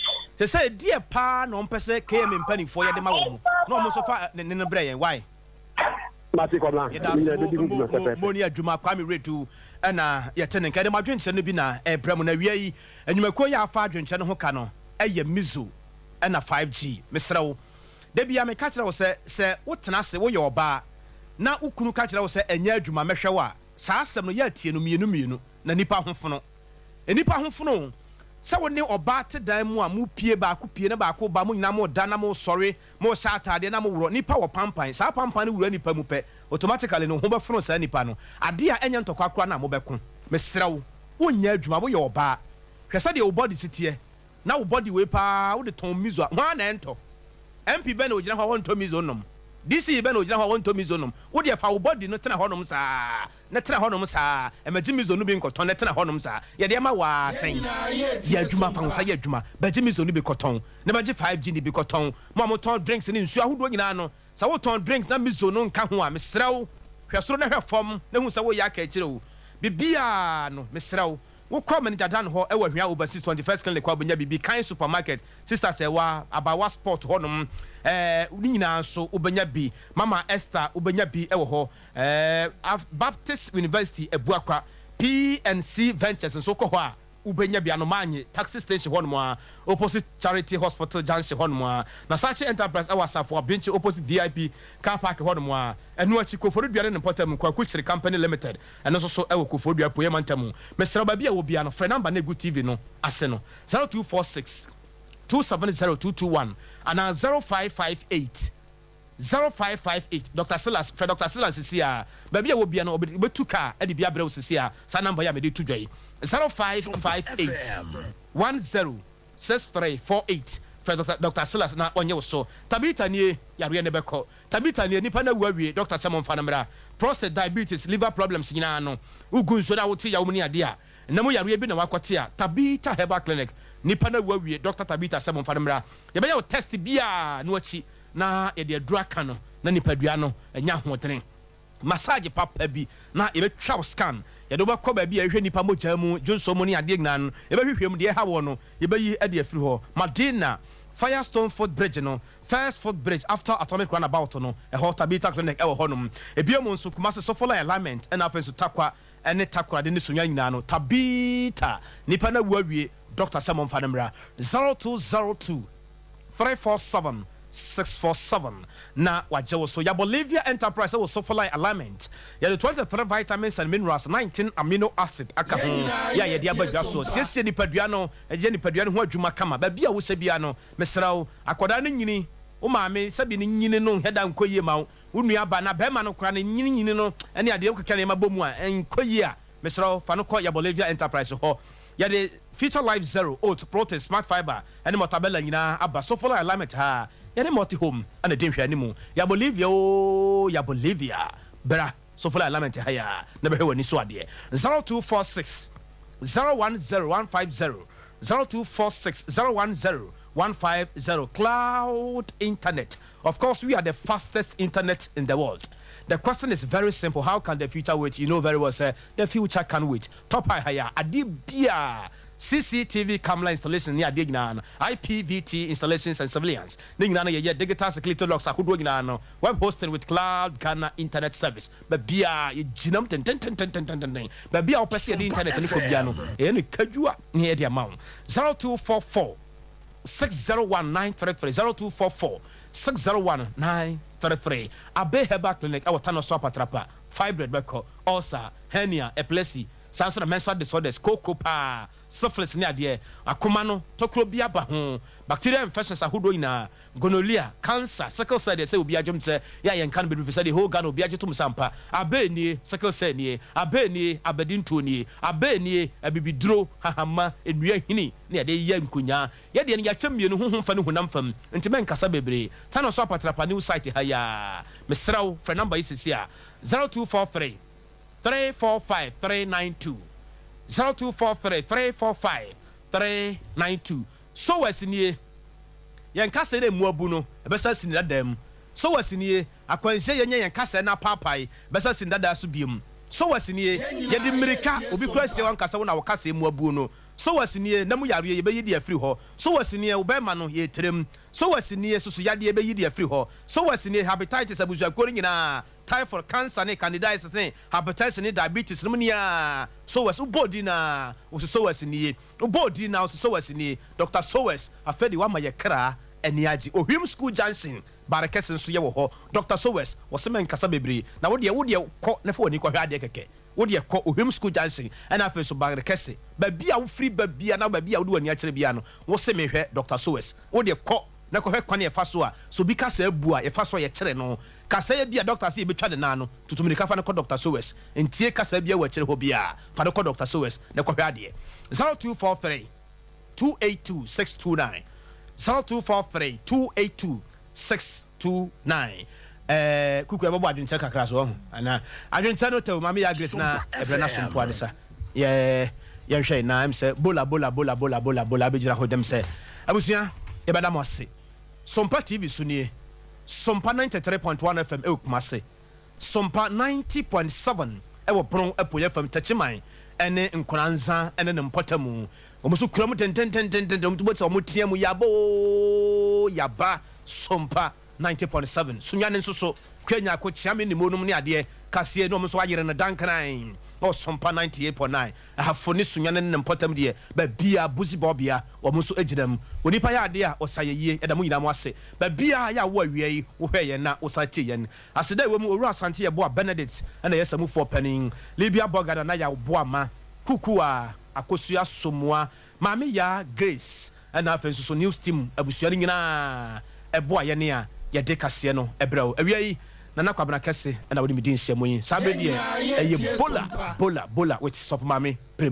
die pa no mpese KM mpanifo ye de ma womo na womo so fa ne bre yen why mati kobla moni adwuma kwame redu na ye tene nke de madwenche no bi na ebrem na wi yi anwumako ya afa adwenche no ho ka no eye mizo na 5G mesrewo de bia me ka kire wo se wotena se wo ye oba na ukunu ka kire wo se enya adwuma mehwe wa saa asem no ya tie no mienu na nipa hofono enipa hofono se wo ne oba te dan mu a mu pie ba ko pie na ba ko ba mu nyina mo da na mo sori mo sha atade na mo wuro nipa wo pampan saa pampan wuro nipa mu pe automatically no ho be fono saa nipa no ade a enya ntokwa kra na mo be ko mesrewo wo nya adwuma wo ye oba hwese de wo body sitie na wo body we pa wo de ton mizo ho na ento MP be na ogina ho won to mizo nom this is ben ojina ho won to mizonum wo de fa wo body no tena honom saa na tena honom saa e ma jimizonu bi nkoton na tena honom saa ye de ma wa sen ye adwuma fa wo sa ye adwuma ba jimizonu bi koton na ba je 5G ni bi koton mo ton drinks ni nsu ahodo nyina no sa wo ton drinks na mizonu nka ho a mesrew hwesoro na hwefom na hu sa wo ya ka akire wo bibia no mesrew wo come in Jadan ho e wa hwia overseas 21st clinic kwa bonya bibi kan supermarket sister say wa abawa sport honom nyina so ubenya bi mama Esther ubenya bi e wo ho Baptist University ebuakwa PNC Ventures so ko ho a ubenya bi anomanye taxi station honom a opposite Charity Hospital junction honom a na Sachi Enterprise awasafo bench opposite VIP car park honom a enu achi Koforu duare ne potem kwa kuchiri company limited eno so e wo Koforu duare poye mantamu mesra ba bia wo bia no frɛ number na egu TV no ase no 0246 270221 and 0558 Dr. Silas Fred Dr. Silas is here baby wo bia no obetu car e de bia brɛ wo sisi a sa number ya me de to dwai 0558 106348 Fred Dr. Silas na onye wo so tabita nie yare ne beko tabita nie nipa na wawie Dr. Simon Fanamra prostate diabetes liver problems nyina no ugu nso da wo ti ya wo ni ade a na mo yare bi na wakote a tabita herbal clinic nipa na wawie Dr. Tabita Simon Fanamra ye be ya test bia no achi na ye de adura ka no na nipa dua no enya hootene massage papa bi na ye be twa scan ye do ba ko ba bi ye hwe nipa mogya mu jonso mu ni ade gna no ye be hwehwem de ha wo no ye be yi ade afiri ho Madina Firestone Foot Bridge no first foot bridge after atomic runabout no e ho Tabita clinic e wo honum e bia mo nso kuma so follow alignment and afenso takwa ene takwa de ni sunya nyina no Tabita nipa na wawie Dr. Simon Fanamra 0202 347 647 na wajewo so ya Bolivia Enterprise was so for like alignment ya the 23 vitamins and minerals 19 amino acid aka ho ya ya dia bagwa so siesie ni padua no eje ni padua no ho adwuma kama ba bia wo se bia no mesrawo akoda no nyini o maame sabi ni nyini no heda nkoyie ma wo nua ba na bema no kra ni nyini no ene ade kokka ne mabomu a enkoyie a mesrawo fa no ko ya Bolivia Enterprise ho ya the Future Life Zero oat protein smart fiber ene motabella nyina aba so for alignment ha ya ne multi home ana den hwani mu ya Bolivia o ya Bolivia bra so for alignment ha ya na be hwani so ade 0246 010150 0246 010150 cloud internet. Of course, we are the fastest internet in the world. The question is very simple. How can the future wait? You know very well, sir. The future can wait. Top higher. Adibia. CCTV camera installation near Dignan, IPVT installations and surveillance. Dignan, digital security locks are web hosting with Cloud Ghana internet service. But Bia, you genome 10. But Bia, the internet and Kobiano, and Kajua near the amount 0244 601933 0244 601933. Abe Heba Clinic, our Tano Swapa Trapa, fibroid record, ulcer, hernia, epilepsy, Samson menstrual disorders, cocoa, syphilis near there, akumano, tokro ba ho, bacterial infections are who ina, gonorrhea, cancer, sickle cell, they say will be a jump, ya and can be the whole gun will be a jum sampa, abeni, sickle cell near, abeni, abedin tuni, abeni, a baby draw, hahama, and we are hini, near the young kunya, yet the champion who fan who numfam, and to men casabebre, Tano Swapa Trapa new site, haya, Mr. for number is here 0243 345 392 0243 345 392. So as in ye yan kase de muabu no ebesa sin dadam. So as in ye akwanse ye yan kase na papai besa sin dada so biem. So as in ye ye de mirika obi kwase wan kase wona wakase muabu no. So as in ye na mu yare ye be yidi afiri ho. So as in ye obema no ye trem. So as in ye susu yade ye be yidi afiri ho. So as in ye hepatitis abuzu akori nyina typhoid cancer ne candidiasis ne hepatitis ne diabetes no nia. So as ubodi na so as in ye ubodi na so as in ye Dr. Sowes afedi wa ma ye kra eniaji ohwim school Johnson barakese nso ye wo ho Dr. Sowes wo se men kasa bebre na wo de ko na fa woni ko hwa ade keke wo de ko ohwim school Johnson ana fa so barakese ba bia wo free ba bia na ba bia wo de wani akere bia no wo se me hwe Dr. Sowes wo de ko na ko hwe kwane fa so a so bi kasa abu a ye fa so ye kere no kasa ye bia doctor se be twa de na no tutumiri ka fa na ko Dr. Sowes entie kasa bia wa kere ho bia fa ko Dr. Sowes na ko hwe ade 0243 282 629 0243 282 629 kuku ebe bo adwinche kakra so ho ana adwinche no te mama ya grace na ebe na sompo adesa ye hwe na am say bola be jira ho dem say abusua ye bada mo ase Sompa TV sunie Sompa 93.1 FM e Kumase Sompa 90.7 e wo pron apoye FM tachiman ene nkonanza ene ne mpotamu omusu kram ten omutubo se omutia mu yaba Sompa 90.7 sunyane nsoso kwenya ko chiame ni monum ne ade kase no omuso ayere ne dankran o Sompa 98.9 ahafoni sunyane ne mpotam de ba bia buzi bobia omuso aginam onipa ya ade a osayeye edamu nyina mo ase ba bia ya wo awie wo hweye na osate yen aseda we mu oru asante ye bo Benedict na yesamu for penin Libya Bogada na ya bo ama kukua akosua somua mame ya Grace na afenso news team abusua ni nyina ebo aye ne a ye de kase no ebrɛw awie na kwabena kese na wodi medin hye moyi sabe die eye bola with soft mame